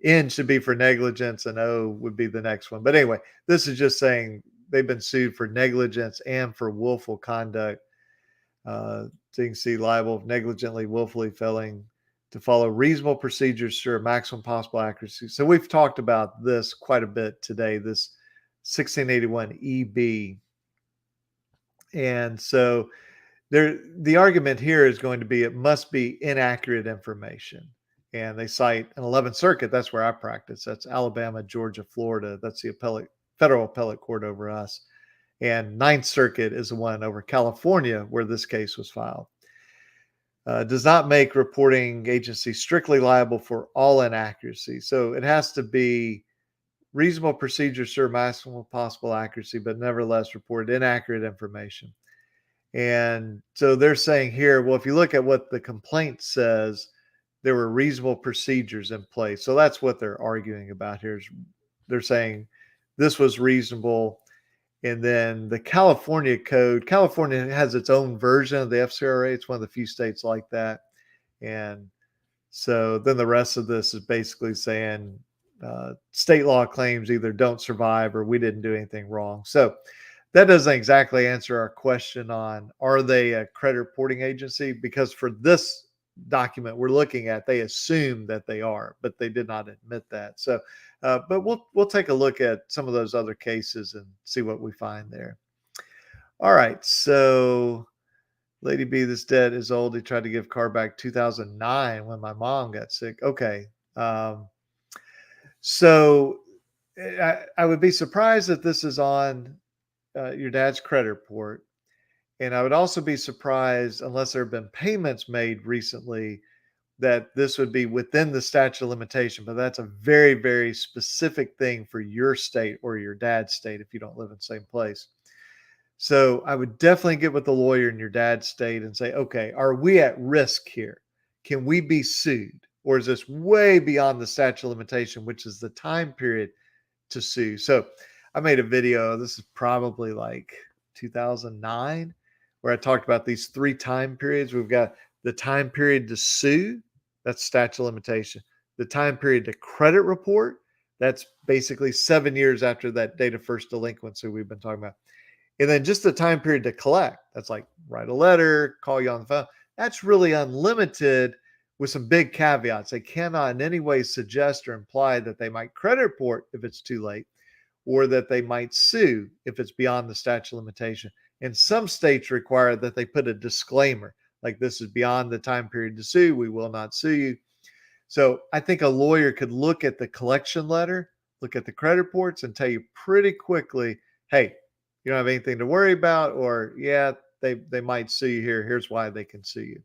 N should be for negligence and O would be the next one. But anyway, this is just saying they've been sued for negligence and for willful conduct. So you can see liable negligently, willfully failing to follow reasonable procedures to maximum possible accuracy. So we've talked about this quite a bit today, this 1681 EB. And so the argument here is going to be it must be inaccurate information. And they cite an 11th Circuit. That's where I practice. That's Alabama, Georgia, Florida. That's the federal appellate court over us. And Ninth Circuit is the one over California where this case was filed. Does not make reporting agency strictly liable for all inaccuracy. So it has to be reasonable procedures to maximum possible accuracy, but nevertheless report inaccurate information. And so they're saying here, well, if you look at what the complaint says, there were reasonable procedures in place. So that's what they're arguing about here. They're saying this was reasonable. And then the California code, California has its own version of the FCRA. It's one of the few states like that. And so then the rest of this is basically saying state law claims either don't survive or we didn't do anything wrong. So that doesn't exactly answer our question on are they a credit reporting agency? Because for this document we're looking at, they assume that they are, but they did not admit that. So, but we'll take a look at some of those other cases and see what we find there. All right, so Lady B, this debt is old. He tried to give car back 2009 when my mom got sick. Okay, so I would be surprised if this is on your dad's credit report. And I would also be surprised, unless there have been payments made recently, that this would be within the statute of limitation. But that's a very, very specific thing for your state or your dad's state if you don't live in the same place. So I would definitely get with the lawyer in your dad's state and say, okay, are we at risk here? Can we be sued? Or is this way beyond the statute of limitation, which is the time period to sue? So I made a video, this is probably like 2009, where I talked about these three time periods. We've got the time period to sue, that's statute of limitation. The time period to credit report, that's basically 7 years after that date of first delinquency we've been talking about. And then just the time period to collect, that's like write a letter, call you on the phone. That's really unlimited with some big caveats. They cannot in any way suggest or imply that they might credit report if it's too late, or that they might sue if it's beyond the statute of limitation. And some states require that they put a disclaimer, like this is beyond the time period to sue, we will not sue you. So I think a lawyer could look at the collection letter, look at the credit reports, and tell you pretty quickly, hey, you don't have anything to worry about, or yeah, they might sue you here. Here's why they can sue you.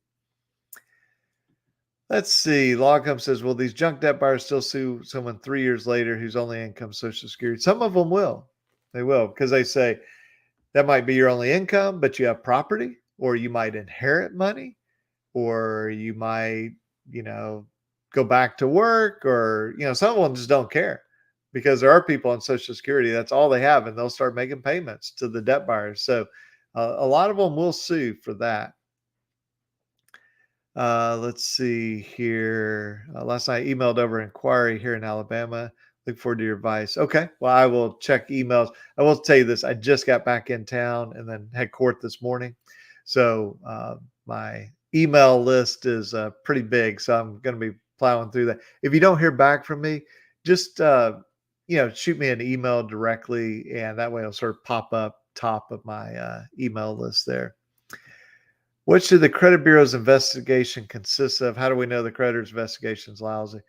Let's see. Law comes says, will these junk debt buyers still sue someone 3 years later whose only income is Social Security? Some of them will. They will because they say that might be your only income, but you have property, or you might inherit money, or you might, you know, go back to work, or, some of them just don't care because there are people on Social Security. That's all they have. And they'll start making payments to the debt buyers. So a lot of them will sue for that. Let's see here. Last night, emailed over inquiry here in Alabama. Look forward to your advice. Okay. Well, I will check emails. I will tell you this. I just got back in town and then had court this morning. So my email list is pretty big. So I'm going to be plowing through that. If you don't hear back from me, just, shoot me an email directly. And that way it'll sort of pop up top of my email list there. What should the credit bureau's investigation consist of? How do we know the creditor's investigation is lousy?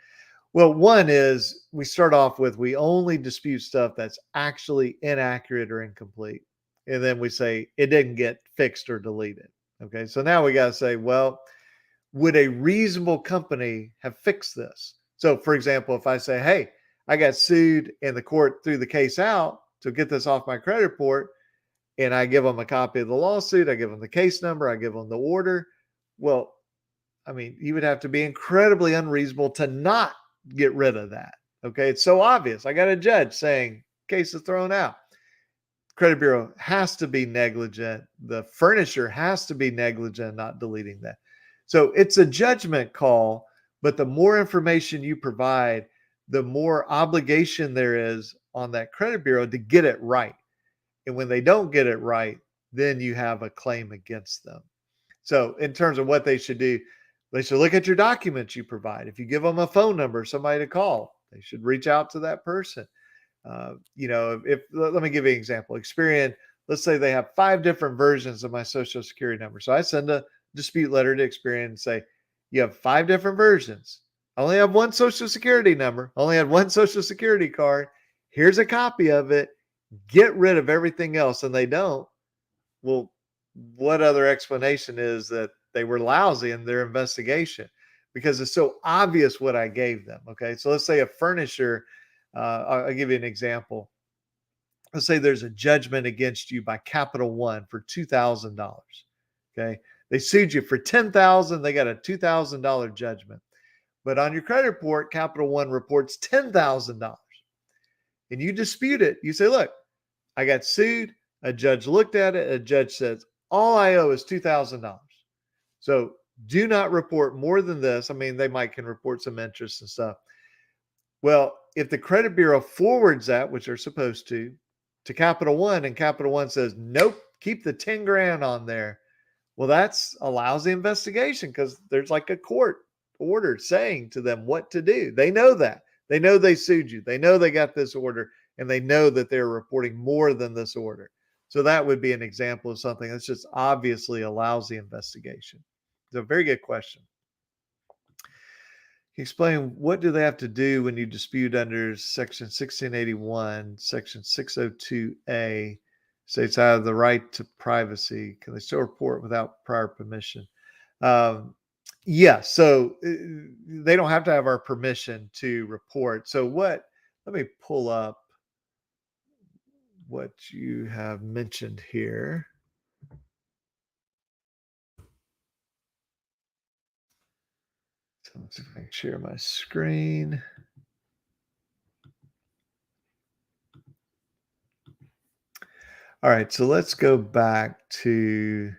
Well, one is we start off with we only dispute stuff that's actually inaccurate or incomplete. And then we say it didn't get fixed or deleted. Okay. So now we got to say, well, would a reasonable company have fixed this? So, for example, if I say, hey, I got sued and the court threw the case out to get this off my credit report, and I give them a copy of the lawsuit, I give them the case number, I give them the order. Well, I mean, you would have to be incredibly unreasonable to not get rid of that. Okay. It's so obvious. I got a judge saying case is thrown out. Credit bureau has to be negligent. The furnisher has to be negligent, not deleting that. So it's a judgment call, but the more information you provide, the more obligation there is on that credit bureau to get it right. And when they don't get it right, then you have a claim against them. So in terms of what they should do, they should look at your documents you provide. If you give them a phone number, somebody to call, they should reach out to that person. If let me give you an example. Experian, let's say they have 5 different versions of my Social Security number. So I send a dispute letter to Experian and say, you have 5 different versions. I only have one Social Security number. I only had one Social Security card. Here's a copy of it. Get rid of everything else. And they don't. Well, what other explanation is that they were lousy in their investigation? Because it's so obvious what I gave them. Okay. So let's say a furnisher, I'll give you an example. Let's say there's a judgment against you by Capital One for $2,000. Okay. They sued you for $10,000. They got a $2,000 judgment. But on your credit report, Capital One reports $10,000. And you dispute it. You say, look, I got sued. A judge looked at it. A judge says, all I owe is $2,000. So do not report more than this. I mean, they can report some interest and stuff. Well, if the credit bureau forwards that, which they're supposed to Capital One, and Capital One says, nope, keep the 10 grand on there. Well, that's a lousy investigation because there's like a court order saying to them what to do. They know that. They know they sued you. They know they got this order, and they know that they're reporting more than this order. So that would be an example of something that's just obviously a lousy investigation. It's a very good question. Can you explain what do they have to do when you dispute under Section 1681, Section 602A states I have the right to privacy. Can they still report without prior permission? Yeah, so they don't have to have our permission to report. So let me pull up what you have mentioned here. So let's see if I can share my screen. All right, so let's go back to.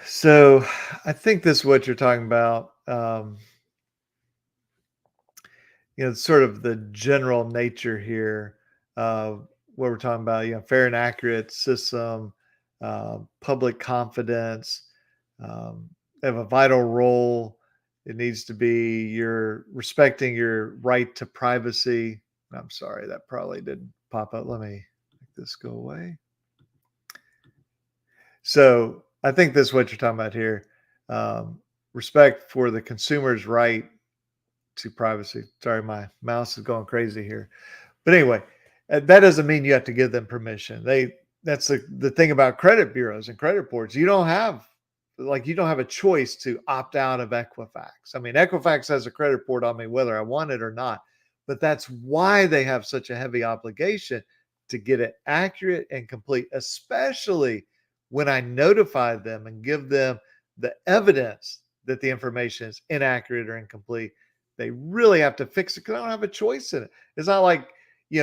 So I think this is what you're talking about. Sort of the general nature here of what we're talking about, fair and accurate system, public confidence, they have a vital role. It needs to be you're respecting your right to privacy. I'm sorry, that probably didn't pop up. Let me make this go away. So I think this is what you're talking about here. Respect for the consumer's right to privacy. Sorry, my mouse is going crazy here. But anyway, that doesn't mean you have to give them permission. That's the thing about credit bureaus and credit reports. You don't have like you don't have a choice to opt out of Equifax. I mean, Equifax has a credit report on me whether I want it or not, but that's why they have such a heavy obligation to get it accurate and complete, especially when I notify them and give them the evidence that the information is inaccurate or incomplete. They really have to fix it because I don't have a choice in it. It's not like,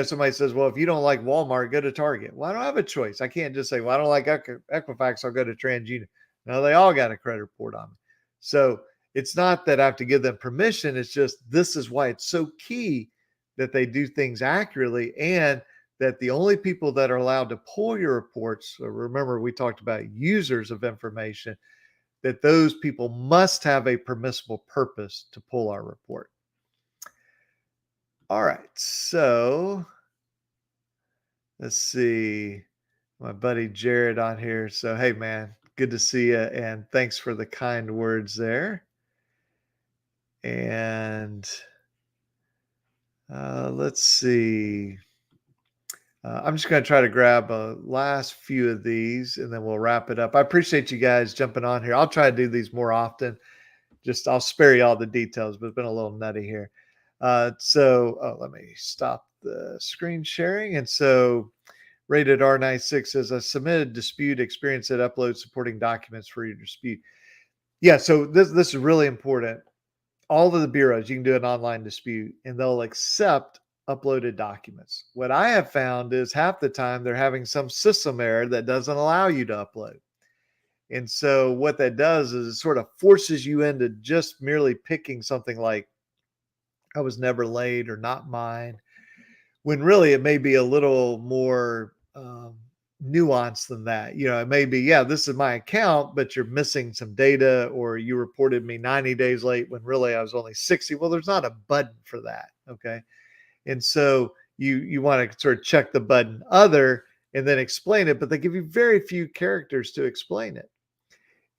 somebody says, well, if you don't like Walmart, go to Target. Well, I don't have a choice. I can't just say, well, I don't like Equifax, I'll go to Transunion. No, they all got a credit report on me. So it's not that I have to give them permission. It's just this is why it's so key that they do things accurately, and that the only people that are allowed to pull your reports, so remember we talked about users of information, that those people must have a permissible purpose to pull our report. All right, so let's see. My buddy Jared on here. So, hey, man, good to see you. And thanks for the kind words there. And let's see. I'm just going to try to grab a last few of these and then we'll wrap it up. I appreciate you guys jumping on here. I'll try to do these more often. I'll spare you all the details, but it's been a little nutty here. Let me stop the screen sharing. And so Rated R96 says, I submitted dispute, experience that upload supporting documents for your dispute. Yeah, so this is really important. All of the bureaus, you can do an online dispute and they'll accept uploaded documents. What I have found is half the time they're having some system error that doesn't allow you to upload. And so what that does is it sort of forces you into just merely picking something like, I was never late or not mine, when really it may be a little more nuanced than that. It may be, yeah, this is my account, but you're missing some data, or you reported me 90 days late when really I was only 60. Well, there's not a button for that. Okay. And so you want to sort of check the button other and then explain it, but they give you very few characters to explain it.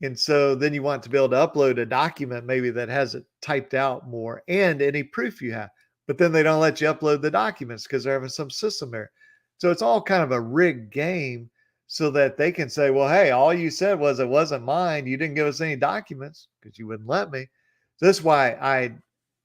And so then you want to be able to upload a document maybe that has it typed out more and any proof you have. But then they don't let you upload the documents because they're having some system error. So it's all kind of a rigged game so that they can say, well, hey, all you said was it wasn't mine. You didn't give us any documents because you wouldn't let me. So that's why I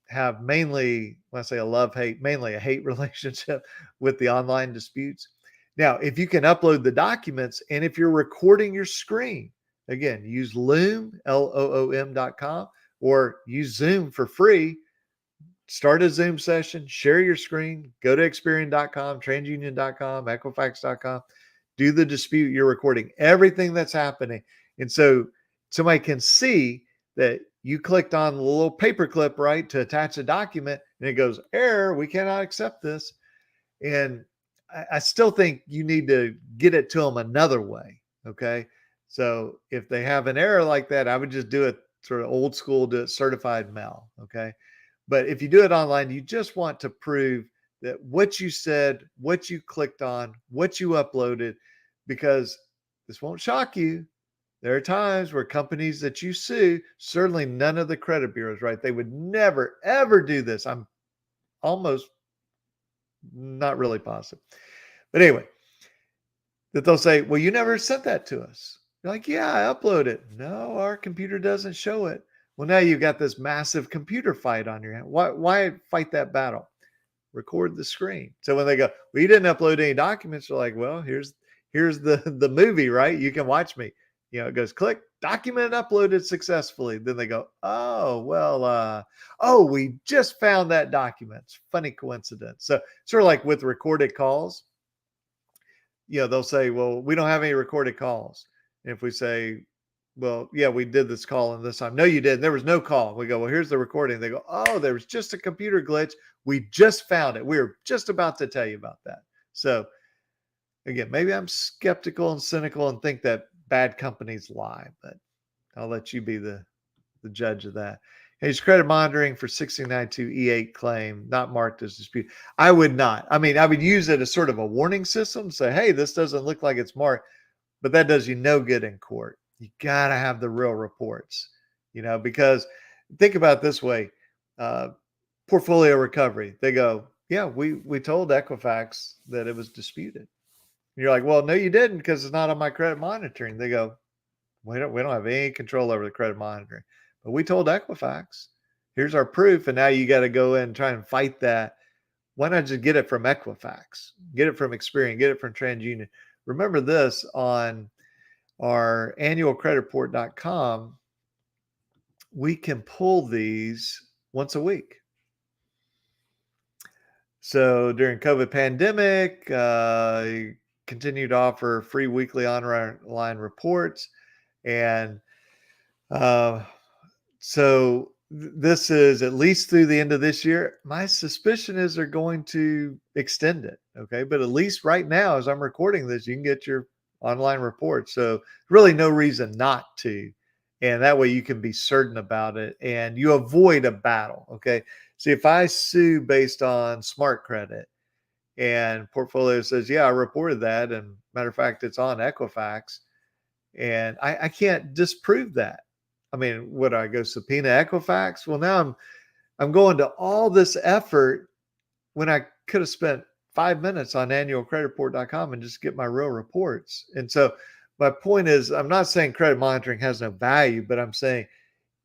have mainly, when I say a love-hate, mainly a hate relationship with the online disputes. Now, if you can upload the documents and if you're recording your screen, again, use Loom, LOOM.com, or use Zoom for free. Start a Zoom session, share your screen, go to Experian.com, Transunion.com, Equifax.com, do the dispute. You're recording everything that's happening. And so somebody can see that you clicked on the little paperclip, right, to attach a document, and it goes, error, we cannot accept this. And I still think you need to get it to them another way, okay? So if they have an error like that, I would just do it sort of old school, do it certified mail, okay? But if you do it online, you just want to prove that what you said, what you clicked on, what you uploaded, because this won't shock you. There are times where companies that you sue, certainly none of the credit bureaus, right? They would never, ever do this. I'm almost not really positive. But anyway, that they'll say, well, you never sent that to us. You're like, yeah, I uploaded it. No, our computer doesn't show it. Well, now you've got this massive computer fight on your hand. Why fight that battle? Record the screen. So when they go, well, you didn't upload any documents, you're like, well, here's the movie, right? You can watch me. It goes click, document uploaded successfully. Then they go, oh, well, we just found that document. It's funny coincidence. So sort of like with recorded calls, they'll say, well, we don't have any recorded calls. And if we say, well, yeah, we did this call and this time. No, you didn't. There was no call. We go, well, here's the recording. They go, oh, there was just a computer glitch. We just found it. We were just about to tell you about that. So again, maybe I'm skeptical and cynical and think that bad companies lie, but I'll let you be the judge of that. Is credit monitoring for 1692 E8 claim not marked as dispute? I would not. I mean, I would use it as sort of a warning system. Say, hey, this doesn't look like it's marked, but that does you no good in court. You got to have the real reports, because think about it this way, portfolio recovery. They go, yeah, we told Equifax that it was disputed. And you're like, well, no, you didn't because it's not on my credit monitoring. They go, We don't have any control over the credit monitoring. But we told Equifax, here's our proof, and now you got to go in and try and fight that. Why not just get it from Equifax? Get it from Experian, get it from TransUnion. Remember this, on our annualcreditreport.com, we can pull these once a week. So during COVID pandemic, continue to offer free weekly online reports. And so this is at least through the end of this year. My suspicion is they're going to extend it. Okay. But at least right now, as I'm recording this, you can get your online reports. So really no reason not to. And that way you can be certain about it and you avoid a battle. Okay. See, if I sue based on smart credit and portfolio says, yeah, I reported that. And matter of fact, it's on Equifax, and I can't disprove that. I mean, would I go subpoena Equifax? Well, now I'm going to all this effort when I could have spent 5 minutes on annualcreditreport.com and just get my real reports. And so my point is, I'm not saying credit monitoring has no value, but I'm saying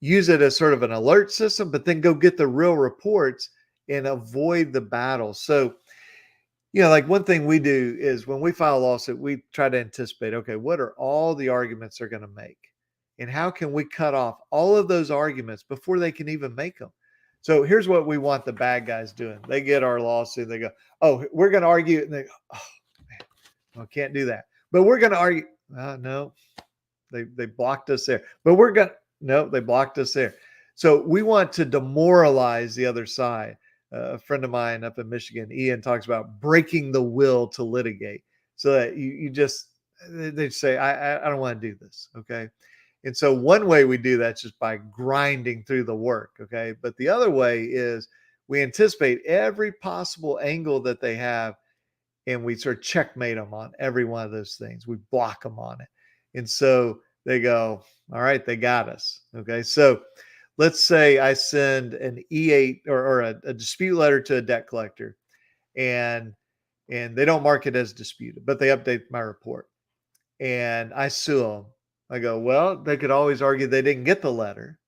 use it as sort of an alert system, but then go get the real reports and avoid the battle. So, like one thing we do is when we file a lawsuit, we try to anticipate, okay, what are all the arguments they're going to make? And how can we cut off all of those arguments before they can even make them? So here's what we want the bad guys doing. They get our lawsuit. They go, oh, we're going to argue. And they go, oh, man, well, can't do that. But we're going to argue. No, they blocked us there. But no, they blocked us there. So we want to demoralize the other side. A friend of mine up in Michigan, Ian, talks about breaking the will to litigate, so that you just, they say, I don't want to do this. Okay. And so one way we do that is just by grinding through the work. Okay. But the other way is we anticipate every possible angle that they have, and we sort of checkmate them on every one of those things. We block them on it. And so they go, all right, they got us. Okay. So let's say I send an E8 or a dispute letter to a debt collector, and they don't mark it as disputed, but they update my report, and I sue them. I go, well, they could always argue they didn't get the letter.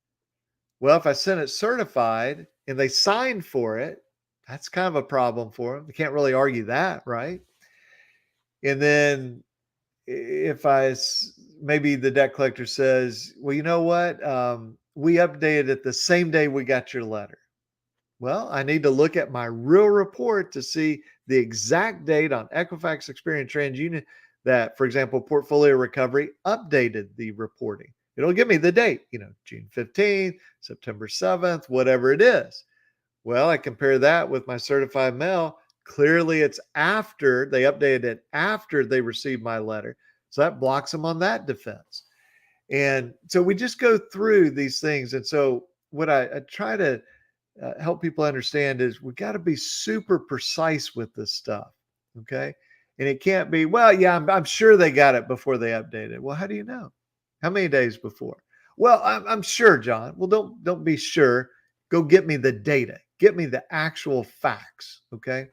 Well, if I sent it certified and they signed for it, that's kind of a problem for them. They can't really argue that, right? And then if maybe the debt collector says, well, you know what? We updated it the same day we got your letter. Well, I need to look at my real report to see the exact date on Equifax, Experian, TransUnion that, for example, Portfolio Recovery updated the reporting. It'll give me the date, June 15th, September 7th, whatever it is. Well, I compare that with my certified mail. Clearly, it's after they updated it, after they received my letter. So that blocks them on that defense. And so we just go through these things. And so what I try to help people understand is we got to be super precise with this stuff. Okay. And it can't be, well, yeah, I'm sure they got it before they updated it. Well, how do you know? How many days before? Well, I'm sure, John. Well, don't be sure. Go get me the data. Get me the actual facts. Okay.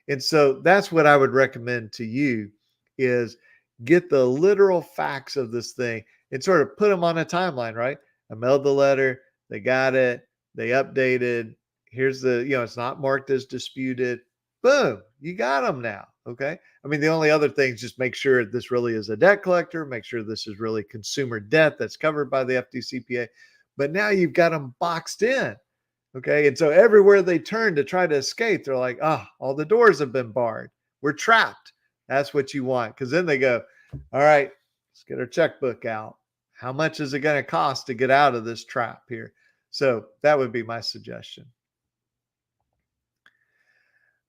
And so that's what I would recommend to you is get the literal facts of this thing and sort of put them on a timeline, right? I mailed the letter. They got it. They updated. Here's it's not marked as disputed. Boom, you got them now. Okay. I mean, the only other thing is just make sure this really is a debt collector, make sure this is really consumer debt that's covered by the FDCPA. But now you've got them boxed in. Okay. And so everywhere they turn to try to escape, they're like, all the doors have been barred. We're trapped. That's what you want. Because then they go, all right, let's get our checkbook out. How much is it going to cost to get out of this trap here? So that would be my suggestion.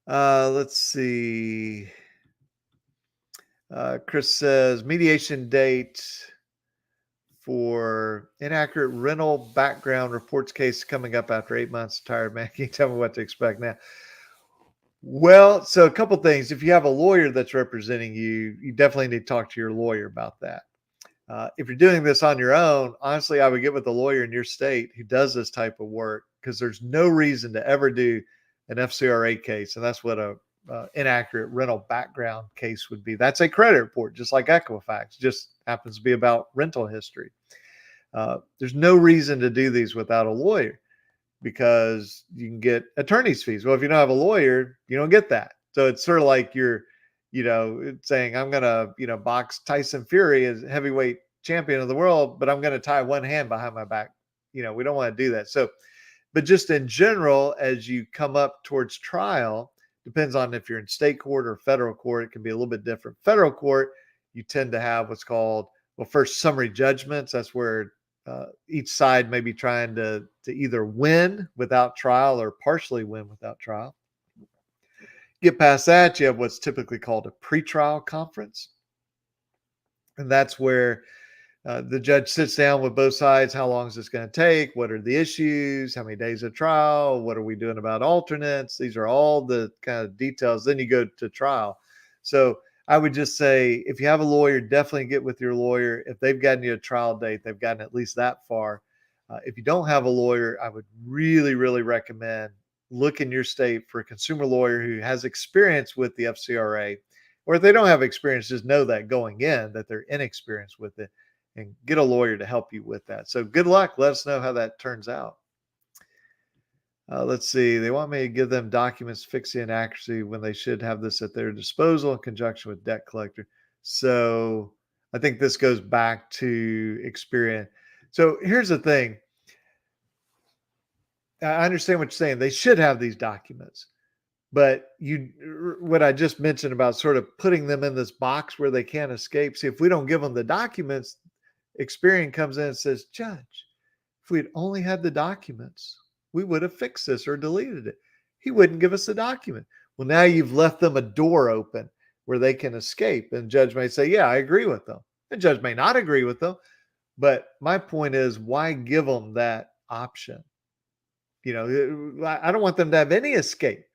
Let's see. Chris says mediation date for inaccurate rental background reports case coming up after 8 months. Tired man, can you tell me what to expect now? Well, so a couple things. If you have a lawyer that's representing you, you definitely need to talk to your lawyer about that. If you're doing this on your own, honestly, I would get with a lawyer in your state who does this type of work, because there's no reason to ever do an FCRA case. And that's what a inaccurate rental background case would be. That's a credit report, just like Equifax, just happens to be about rental history. There's no reason to do these without a lawyer because you can get attorney's fees. Well, if you don't have a lawyer, you don't get that. So it's sort of like you're, saying, I'm going to, box Tyson Fury as heavyweight champion of the world, but I'm going to tie one hand behind my back. We don't want to do that. So, but just in general, as you come up towards trial, depends on if you're in state court or federal court, it can be a little bit different. Federal court, you tend to have what's called, first summary judgments. That's where each side may be trying to either win without trial or partially win without trial. Get past that, you have what's typically called a pretrial conference. And that's where the judge sits down with both sides. How long is this going to take? What are the issues? How many days of trial? What are we doing about alternates? These are all the kind of details. Then you go to trial. So I would just say, if you have a lawyer, definitely get with your lawyer. If they've gotten you a trial date, they've gotten at least that far. If you don't have a lawyer, I would really, really recommend look in your state for a consumer lawyer who has experience with the FCRA, or if they don't have experience, just know that going in that they're inexperienced with it, and get a lawyer to help you with that. So good luck. Let us know how that turns out. Let's see. They want me to give them documents fixing inaccuracy when they should have this at their disposal in conjunction with debt collector. So I think this goes back to experience. So here's the thing. I understand what you're saying. They should have these documents, but what I just mentioned about sort of putting them in this box where they can't escape. See, if we don't give them the documents, Experian comes in and says, Judge, if we'd only had the documents, we would have fixed this or deleted it. He wouldn't give us the document. Well, now you've left them a door open where they can escape. And judge may say, yeah, I agree with them. The judge may not agree with them. But my point is, why give them that option? I don't want them to have any escape.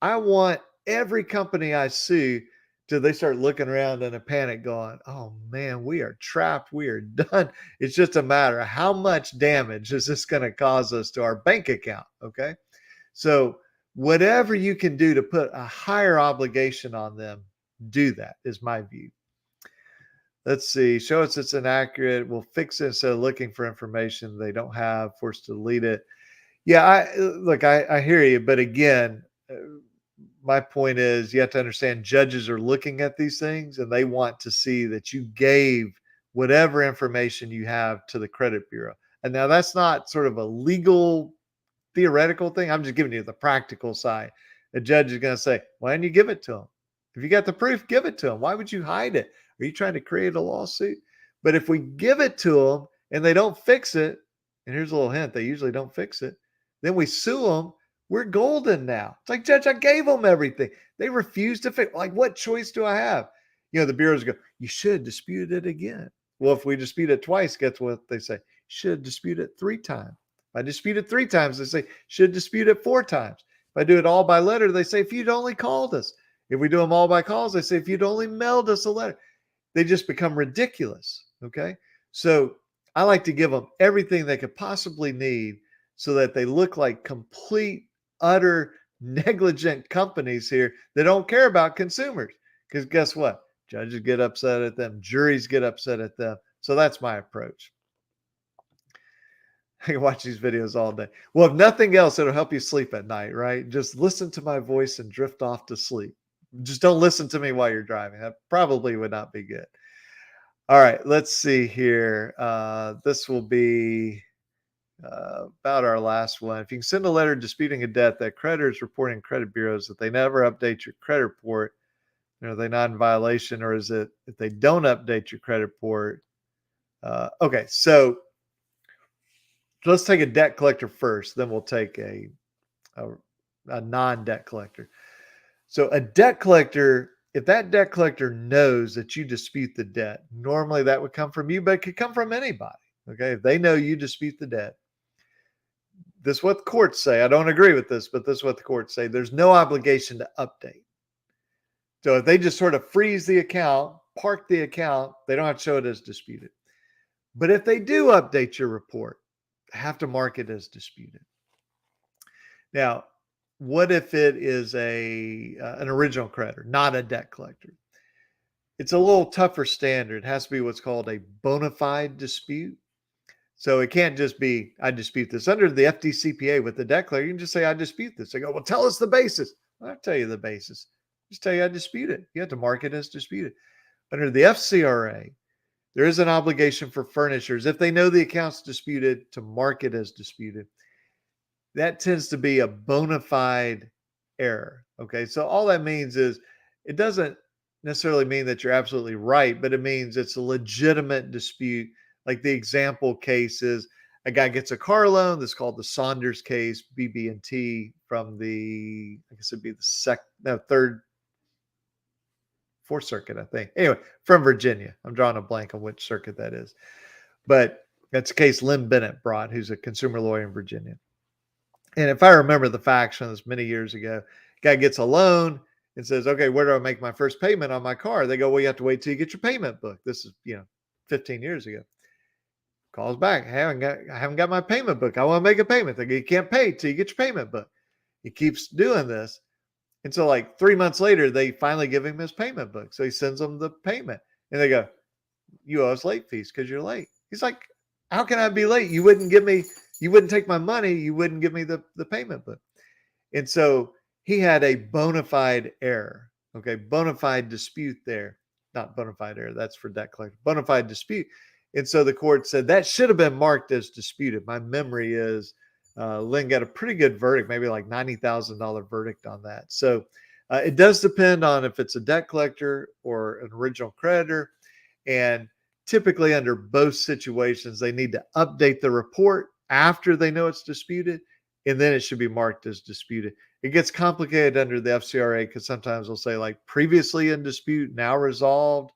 I want every company I sue till they start looking around in a panic going, oh man, we are trapped. We are done. It's just a matter of how much damage is this going to cause us to our bank account. Okay. So whatever you can do to put a higher obligation on them, do that is my view. Let's see. Show us it's inaccurate. We'll fix it instead of looking for information they don't have, forced to delete it. Yeah, I hear you. But again, my point is you have to understand judges are looking at these things and they want to see that you gave whatever information you have to the credit bureau. And now that's not sort of a legal theoretical thing. I'm just giving you the practical side. The judge is going to say, why didn't you give it to them? If you got the proof, give it to them. Why would you hide it? Are you trying to create a lawsuit? But if we give it to them and they don't fix it, and here's a little hint, they usually don't fix it, then we sue them, we're golden now. It's like, Judge, I gave them everything. They refuse to fix. Like, what choice do I have? The bureaus go, you should dispute it again. Well, if we dispute it twice, guess what they say? Should dispute it 3 times. If I dispute it 3 times, they say, should dispute it 4 times. If I do it all by letter, they say, if you'd only called us. If we do them all by calls, they say, if you'd only mailed us a letter. They just become ridiculous. Okay. So I like to give them everything they could possibly need so that they look like complete, utter, negligent companies here that don't care about consumers. Because guess what? Judges get upset at them. Juries get upset at them. So that's my approach. I can watch these videos all day. Well, if nothing else, it'll help you sleep at night, right? Just listen to my voice and drift off to sleep. Just don't listen to me while you're driving. That probably would not be good. All right, let's see here. This will be about our last one. If you can send a letter disputing a debt that creditors reporting credit bureaus that they never update your credit report, are they not in violation, or is it if they don't update your credit report? Okay, so let's take a debt collector first, then we'll take a non-debt collector. So a debt collector, if that debt collector knows that you dispute the debt, normally that would come from you, but it could come from anybody. Okay, if they know you dispute the debt, this is what the courts say. I don't agree with this, but this is what the courts say. There's no obligation to update. So if they just sort of freeze the account, park the account, they don't have to show it as disputed. But if they do update your report, they have to mark it as disputed. Now, what if it is an original creditor, not a debt collector? It's a little tougher standard. It has to be what's called a bona fide dispute. So it can't just be, I dispute this. Under the FDCPA with the debt collector, you can just say, I dispute this. They go, well, tell us the basis. Well, I'll tell you the basis. Just tell you I dispute it. You have to mark it as disputed. Under the FCRA, there is an obligation for furnishers, if they know the account's disputed, to mark it as disputed. That tends to be a bona fide error. Okay. So all that means is it doesn't necessarily mean that you're absolutely right, but it means it's a legitimate dispute. Like the example case is a guy gets a car loan. That's called the Saunders case, BB&T, from the, I guess it'd be the fourth circuit, I think. Anyway, from Virginia. I'm drawing a blank on which circuit that is. But that's a case Lynn Bennett brought, who's a consumer lawyer in Virginia. And if I remember the facts from this many years ago, guy gets a loan and says, okay, where do I make my first payment on my car? They go, well, you have to wait till you get your payment book. This is, 15 years ago. Calls back. I haven't got my payment book. I want to make a payment. They go, you can't pay till you get your payment book. He keeps doing this. And so like 3 months later, they finally give him his payment book. So he sends them the payment and they go, you owe us late fees because you're late. He's like, how can I be late? You wouldn't take my money. You wouldn't give me the payment book. And so he had a bona fide error. Okay. Bona fide dispute there. Not bona fide error. That's for debt collector. Bona fide dispute. And so the court said that should have been marked as disputed. My memory is Lynn got a pretty good verdict, maybe like $90,000 verdict on that. So it does depend on if it's a debt collector or an original creditor. And typically under both situations, they need to update the report after they know it's disputed, and then it should be marked as disputed. It gets complicated under the FCRA because sometimes they'll say like previously in dispute, now resolved.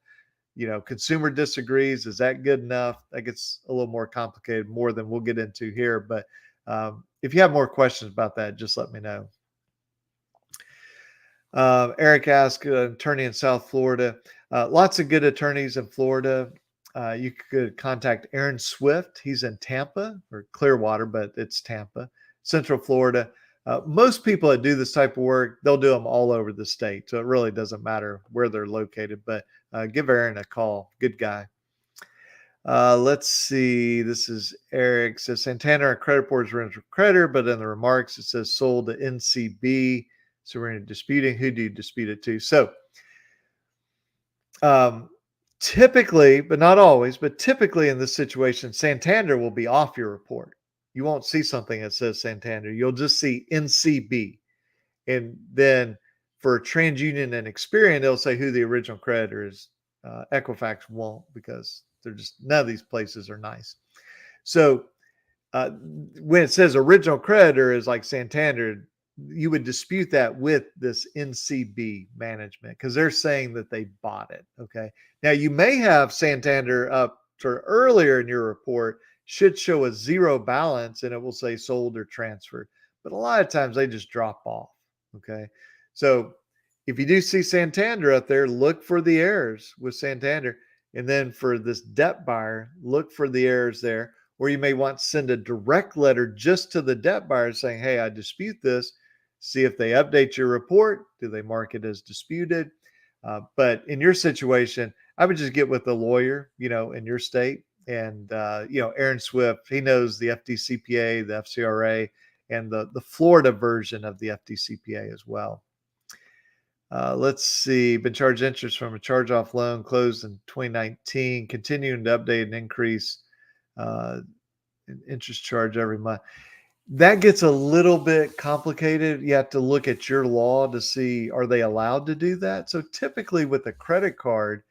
Consumer disagrees. Is that good enough? That gets a little more complicated, more than we'll get into here. But if you have more questions about that, just let me know. Eric asked, attorney in South Florida. Lots of good attorneys in Florida. You could contact Aaron Swift. He's in Tampa or Clearwater, but it's Tampa, Central Florida. Most people that do this type of work, they'll do them all over the state. So it really doesn't matter where they're located, but give Aaron a call. Good guy. Let's see. This is Eric. Says Santander and credit reports original creditor, but in the remarks, it says sold to NCB. So we're disputing. Who do you dispute it to? So typically, but not always, but typically in this situation, Santander will be off your report. You won't see something that says Santander. You'll just see NCB. And then for Transunion and Experian, they'll say who the original creditor is. Equifax won't, because they're just, none of these places are nice. So when it says original creditor is like Santander, you would dispute that with this NCB management because they're saying that they bought it. Okay. Now you may have Santander up sort of earlier in your report, should show a zero balance and it will say sold or transferred. But a lot of times they just drop off. Okay. So if you do see Santander up there, look for the errors with Santander. And then for this debt buyer, look for the errors there. Or you may want to send a direct letter just to the debt buyer saying, hey, I dispute this. See if they update your report. Do they mark it as disputed? But in your situation, I would just get with a lawyer, in your state. And, Aaron Swift, he knows the FDCPA, the FCRA, and the Florida version of the FDCPA as well. Let's see. Been charged interest from a charge-off loan closed in 2019, continuing to update and increase interest charge every month. That gets a little bit complicated. You have to look at your law to see, are they allowed to do that? So typically with a credit card,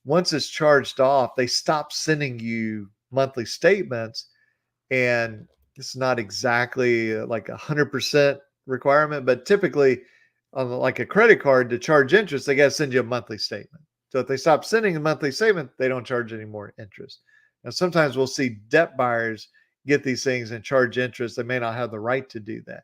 once it's charged off, they stop sending you monthly statements. And it's not exactly like 100% requirement, but typically on like a credit card to charge interest, they got to send you a monthly statement. So if they stop sending a monthly statement, they don't charge any more interest. Now, sometimes we'll see debt buyers get these things and charge interest. They may not have the right to do that.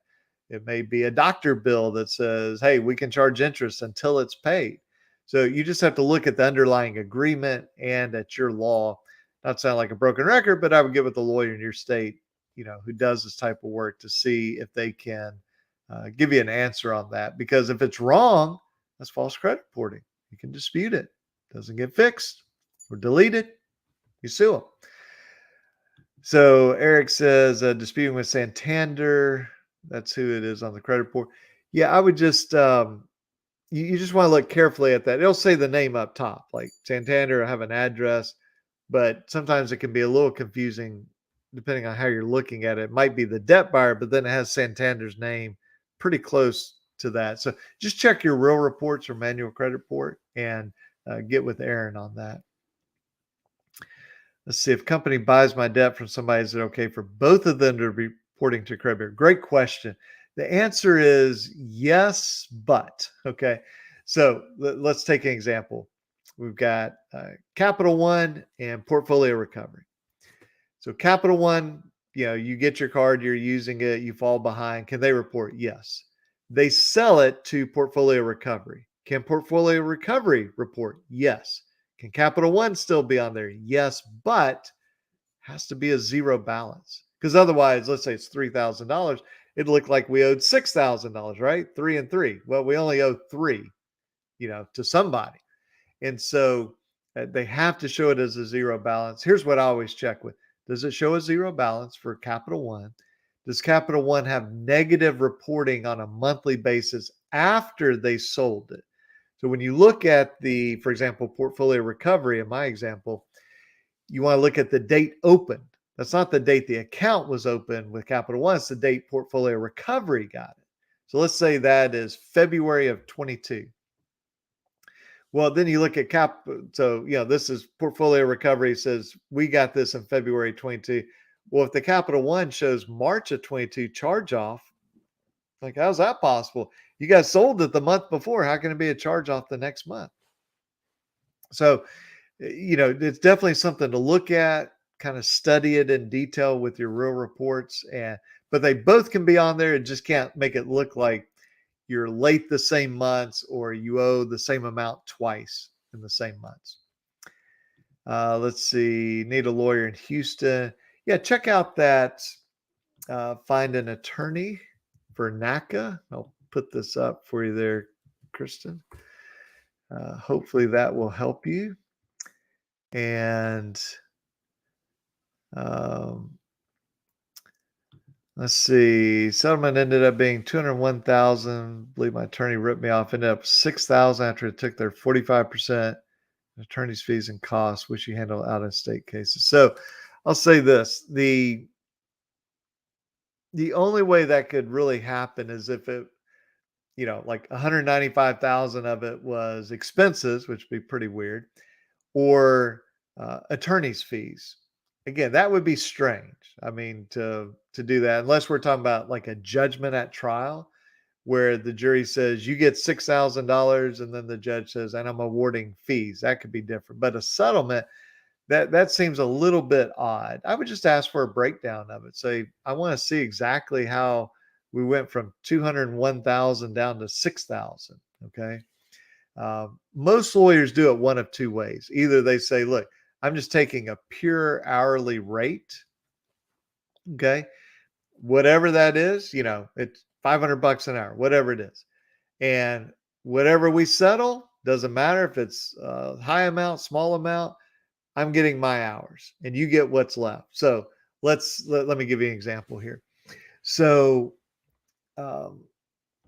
It may be a doctor bill that says, hey, we can charge interest until it's paid. So you just have to look at the underlying agreement and at your law. Not sound like a broken record, but I would get with the lawyer in your state, who does this type of work to see if they can give you an answer on that. Because if it's wrong, that's false credit reporting. You can dispute it. Doesn't get fixed or deleted. You sue them. So Eric says disputing with Santander. That's who it is on the credit report. Yeah, I would just you just want to look carefully at that. It'll say the name up top, like Santander. I have an address, but sometimes it can be a little confusing depending on how you're looking at it. It might be the debt buyer, but then it has Santander's name pretty close to that. So just check your real reports or manual credit report and get with Aaron on that. Let's see, if company buys my debt from somebody, is it okay for both of them to be reporting to credit bureau? Great question. The answer is yes, but okay. So let's take an example. We've got Capital One and portfolio recovery. So Capital One, you get your card, you're using it, you fall behind. Can they report? Yes. They sell it to portfolio recovery. Can portfolio recovery report? Yes. Can Capital One still be on there? Yes, but has to be a zero balance. Because otherwise, let's say it's $3,000, it'd look like we owed $6,000, right? Three and three. Well, we only owe three, to somebody. And so they have to show it as a zero balance. Here's what I always check with. Does it show a zero balance for Capital One? Does Capital One have negative reporting on a monthly basis after they sold it? So when you look at for example, portfolio recovery, in my example, you want to look at the date opened. That's not the date the account was opened with Capital One. It's the date portfolio recovery got it. So let's say that is February of 22. Well, then you look at so this is portfolio recovery says we got this in February 22. Well, if the Capital One shows March of 22 charge off, like how's that possible? You guys sold it the month before. How can it be a charge off the next month? So, it's definitely something to look at, kind of study it in detail with your real reports, but they both can be on there. It just can't make it look like you're late the same months or you owe the same amount twice in the same months. Let's see. Need a lawyer in Houston. Yeah, check out that. Find an attorney for NACA. I'll put this up for you there, Kristen. Hopefully that will help you. And let's see. Settlement ended up being 201,000. I believe my attorney ripped me off. Ended up 6,000 after it took their 45% attorney's fees and costs, which you handle out of state cases. So I'll say this: the only way that could really happen is if it, like 195,000 of it was expenses, which would be pretty weird, or attorney's fees. Again, that would be strange. I mean, to do that, unless we're talking about like a judgment at trial, where the jury says you get $6,000, and then the judge says, and I'm awarding fees. That could be different. But a settlement, that seems a little bit odd. I would just ask for a breakdown of it. Say, I want to see exactly how we went from 201,000 down to 6,000. Okay. Most lawyers do it one of two ways. Either they say, look, I'm just taking a pure hourly rate. Okay. Whatever that is, it's $500 an hour, whatever it is. And whatever we settle, doesn't matter if it's a high amount, small amount, I'm getting my hours and you get what's left. So let me give you an example here. So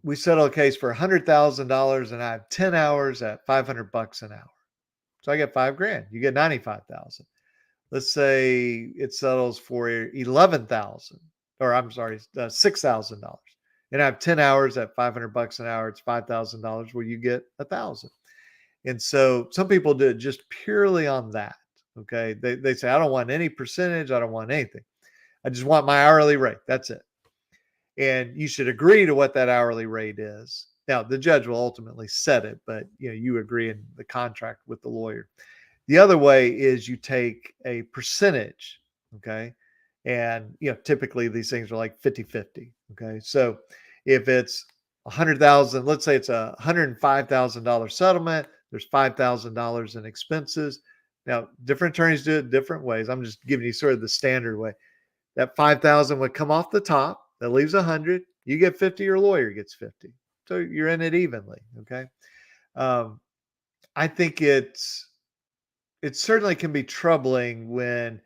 we settle a case for $100,000 and I have 10 hours at $500 an hour. So I get $5,000. You get 95,000. Let's say it settles for 11,000, or I'm sorry, $6,000. And I have 10 hours at $500 an hour. It's $5,000 where you get 1,000. And so some people do it just purely on that. Okay. They say, I don't want any percentage. I don't want anything. I just want my hourly rate. That's it. And you should agree to what that hourly rate is. Now, the judge will ultimately set it, but you agree in the contract with the lawyer. The other way is you take a percentage, okay? And typically these things are like 50-50, okay? So if it's 100,000, let's say it's a $105,000 settlement, there's $5,000 in expenses. Now, different attorneys do it different ways. I'm just giving you sort of the standard way. That 5,000 would come off the top. That leaves 100. You get 50, your lawyer gets 50. So you're in it evenly, okay? I think it certainly can be troubling when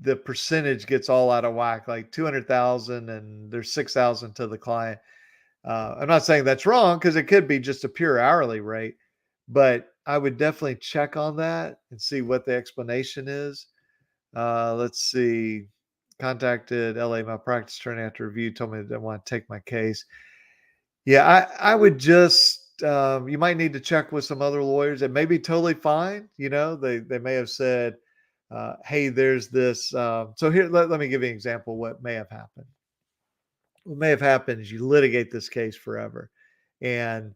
the percentage gets all out of whack, like 200,000 and there's 6,000 to the client. I'm not saying that's wrong because it could be just a pure hourly rate, but I would definitely check on that and see what the explanation is. Let's see. Contacted LA malpractice attorney after review, told me they want to take my case. Yeah, I would just you might need to check with some other lawyers. It may be totally fine. They may have said, "Hey, there's this." So here, let me give you an example. What may have happened? What may have happened is you litigate this case forever, and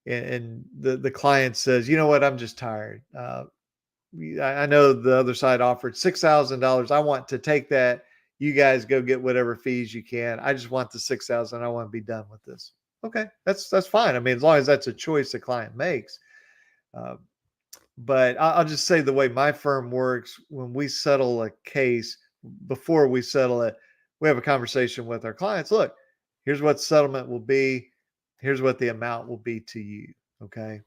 and the client says, "You know what? I'm just tired. I know the other side offered $6,000. I want to take that. You guys go get whatever fees you can. I just want the 6,000. I want to be done with this." Okay, that's fine. I mean, as long as that's a choice the client makes. Uh, but I'll just say the way my firm works, when we settle a case, before we settle it, we have a conversation with our clients. Look, here's what settlement will be. Here's what the amount will be to you. Okay.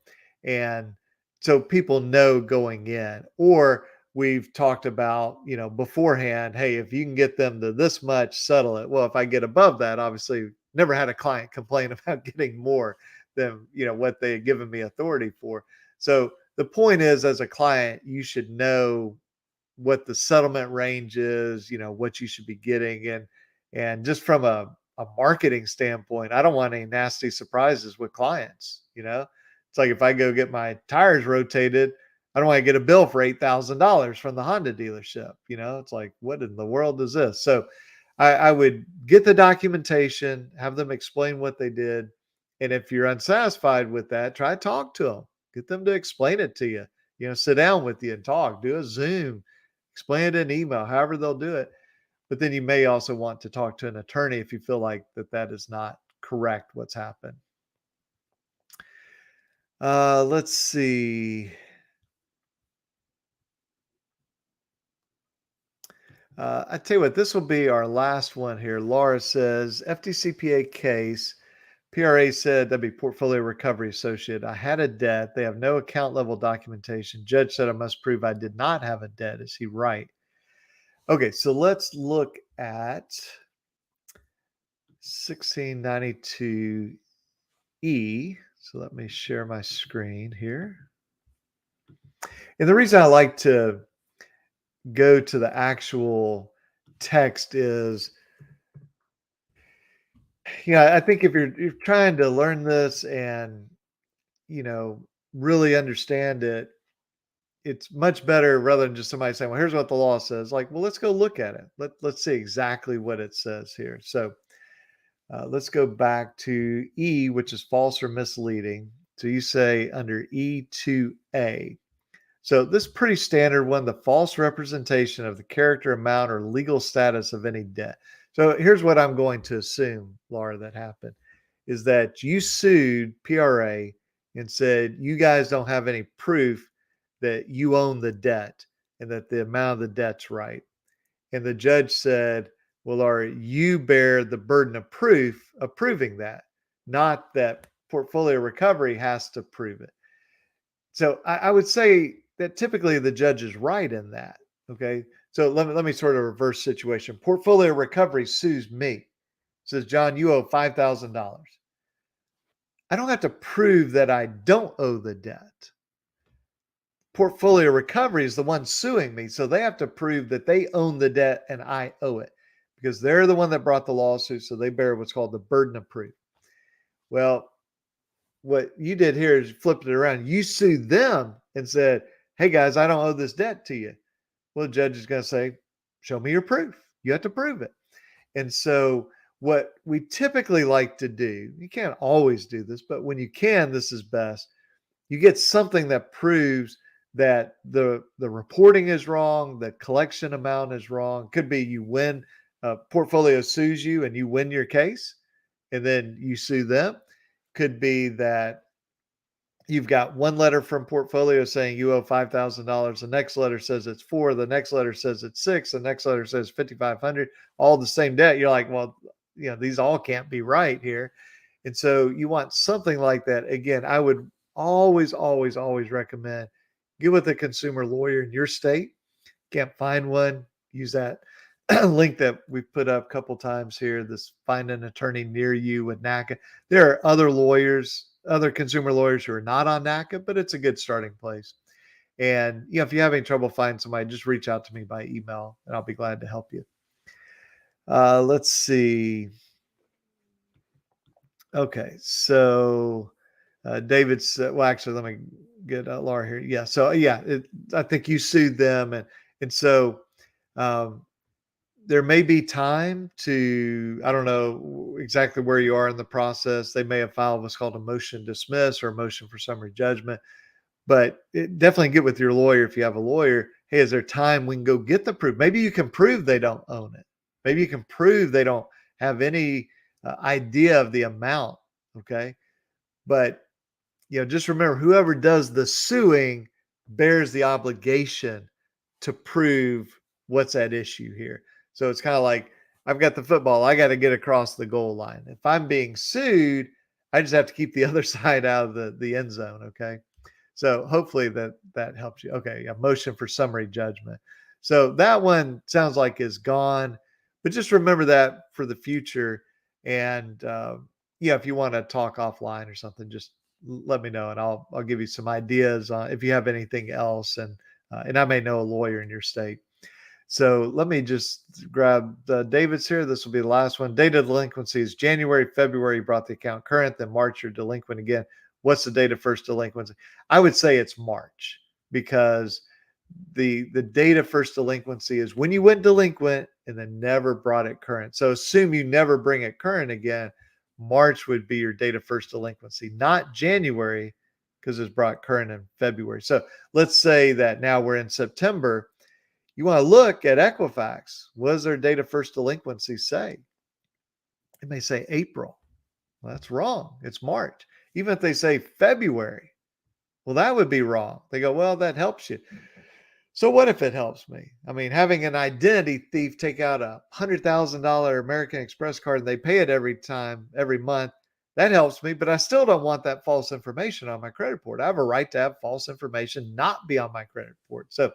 And so people know going in, or we've talked about, beforehand, hey, if you can get them to this much, settle it. Well, if I get above that, obviously, never had a client complain about getting more than, what they had given me authority for. So the point is, as a client, you should know what the settlement range is, what you should be getting. And just from a marketing standpoint, I don't want any nasty surprises with clients. It's like if I go get my tires rotated, I don't want to get a bill for $8,000 from the Honda dealership. It's like, what in the world is this? So I would get the documentation, have them explain what they did. And if you're unsatisfied with that, try to talk to them. Get them to explain it to you. Sit down with you and talk. Do a Zoom. Explain it in email, however they'll do it. But then you may also want to talk to an attorney if you feel like that is not correct what's happened. Let's see. I tell you what, this will be our last one here. Laura says, FDCPA case. PRA said that'd be Portfolio Recovery Associate. I had a debt. They have no account level documentation. Judge said I must prove I did not have a debt. Is he right? Okay, so let's look at 1692E. So let me share my screen here. And the reason I like to go to the actual text is, I think if you're trying to learn this and, really understand it, it's much better rather than just somebody saying, well, here's what the law says. Like, well, let's go look at it. Let's see exactly what it says here. So let's go back to E, which is false or misleading. So you say under E2A. So this is pretty standard one, the false representation of the character, amount, or legal status of any debt. So here's what I'm going to assume, Laura, that happened is that you sued PRA and said, you guys don't have any proof that you own the debt and that the amount of the debt's right. And the judge said, well, Laura, you bear the burden of proof of proving that, not that Portfolio Recovery has to prove it. So I would say that typically the judge is right in that. Okay. So let me sort of reverse situation. Portfolio Recovery sues me, says, John, you owe $5,000. I don't have to prove that I don't owe the debt. Portfolio Recovery is the one suing me. So they have to prove that they own the debt and I owe it because they're the one that brought the lawsuit. So they bear what's called the burden of proof. Well, what you did here is flipped it around. You sued them and said, hey guys, I don't owe this debt to you. Well, the judge is going to say, show me your proof. You have to prove it. And so what we typically like to do, you can't always do this, but when you can, this is best. You get something that proves that the reporting is wrong, the collection amount is wrong. Could be you win, portfolio sues you and you win your case and then you sue them. Could be that you've got one letter from Portfolio saying you owe $5,000. The next letter says it's $4,000. The next letter says it's $6,000. The next letter says $5,500. All the same debt. You're like, well, these all can't be right here. And so you want something like that. Again, I would always, always recommend get with a consumer lawyer in your state. Can't find one, use that link that we've put up a couple times here, this find an attorney near you with NACA. There are other lawyers, other consumer lawyers who are not on NACA, but it's a good starting place. And if you're having trouble finding somebody, just reach out to me by email and I'll be glad to help you. Let's see. Okay, so David's well, actually, let me get Laura here. Yeah, so yeah, I think you sued them, and so um, there may be time to, I don't know exactly where you are in the process. They may have filed what's called a motion to dismiss or a motion for summary judgment, but definitely get with your lawyer if you have a lawyer. Hey, is there time we can go get the proof? Maybe you can prove they don't own it. Maybe you can prove they don't have any idea of the amount. Okay, but just remember, whoever does the suing bears the obligation to prove what's at issue here. So it's kind of like, I've got the football, I got to get across the goal line. If I'm being sued, I just have to keep the other side out of the end zone. Okay. So hopefully that helps you. Okay. Yeah. Motion for summary judgment. So that one sounds like is gone, but just remember that for the future. And, if you want to talk offline or something, just let me know and I'll give you some ideas on if you have anything else, and I may know a lawyer in your state. So let me just grab David's here. This will be the last one. Date of delinquency is January, February, you brought the account current, then March you're delinquent again. What's the date of first delinquency? I would say it's March, because the date of first delinquency is when you went delinquent and then never brought it current. So assume you never bring it current again. March would be your date of first delinquency, not January, because it's brought current in February. So let's say that now we're in September. You want to look at Equifax. What does their date of first delinquency say? It may say April. Well, that's wrong. It's March. Even if they say February, well, that would be wrong. They go, well, that helps you. So what if it helps me? I mean, having an identity thief take out a $100,000 American Express card and they pay it every month, that helps me, but I still don't want that false information on my credit report. I have a right to have false information not be on my credit report. So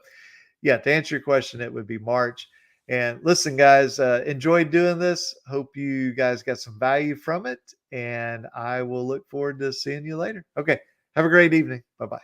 yeah, to answer your question, it would be March. And listen, guys, enjoyed doing this. Hope you guys got some value from it. And I will look forward to seeing you later. Okay. Have a great evening. Bye-bye.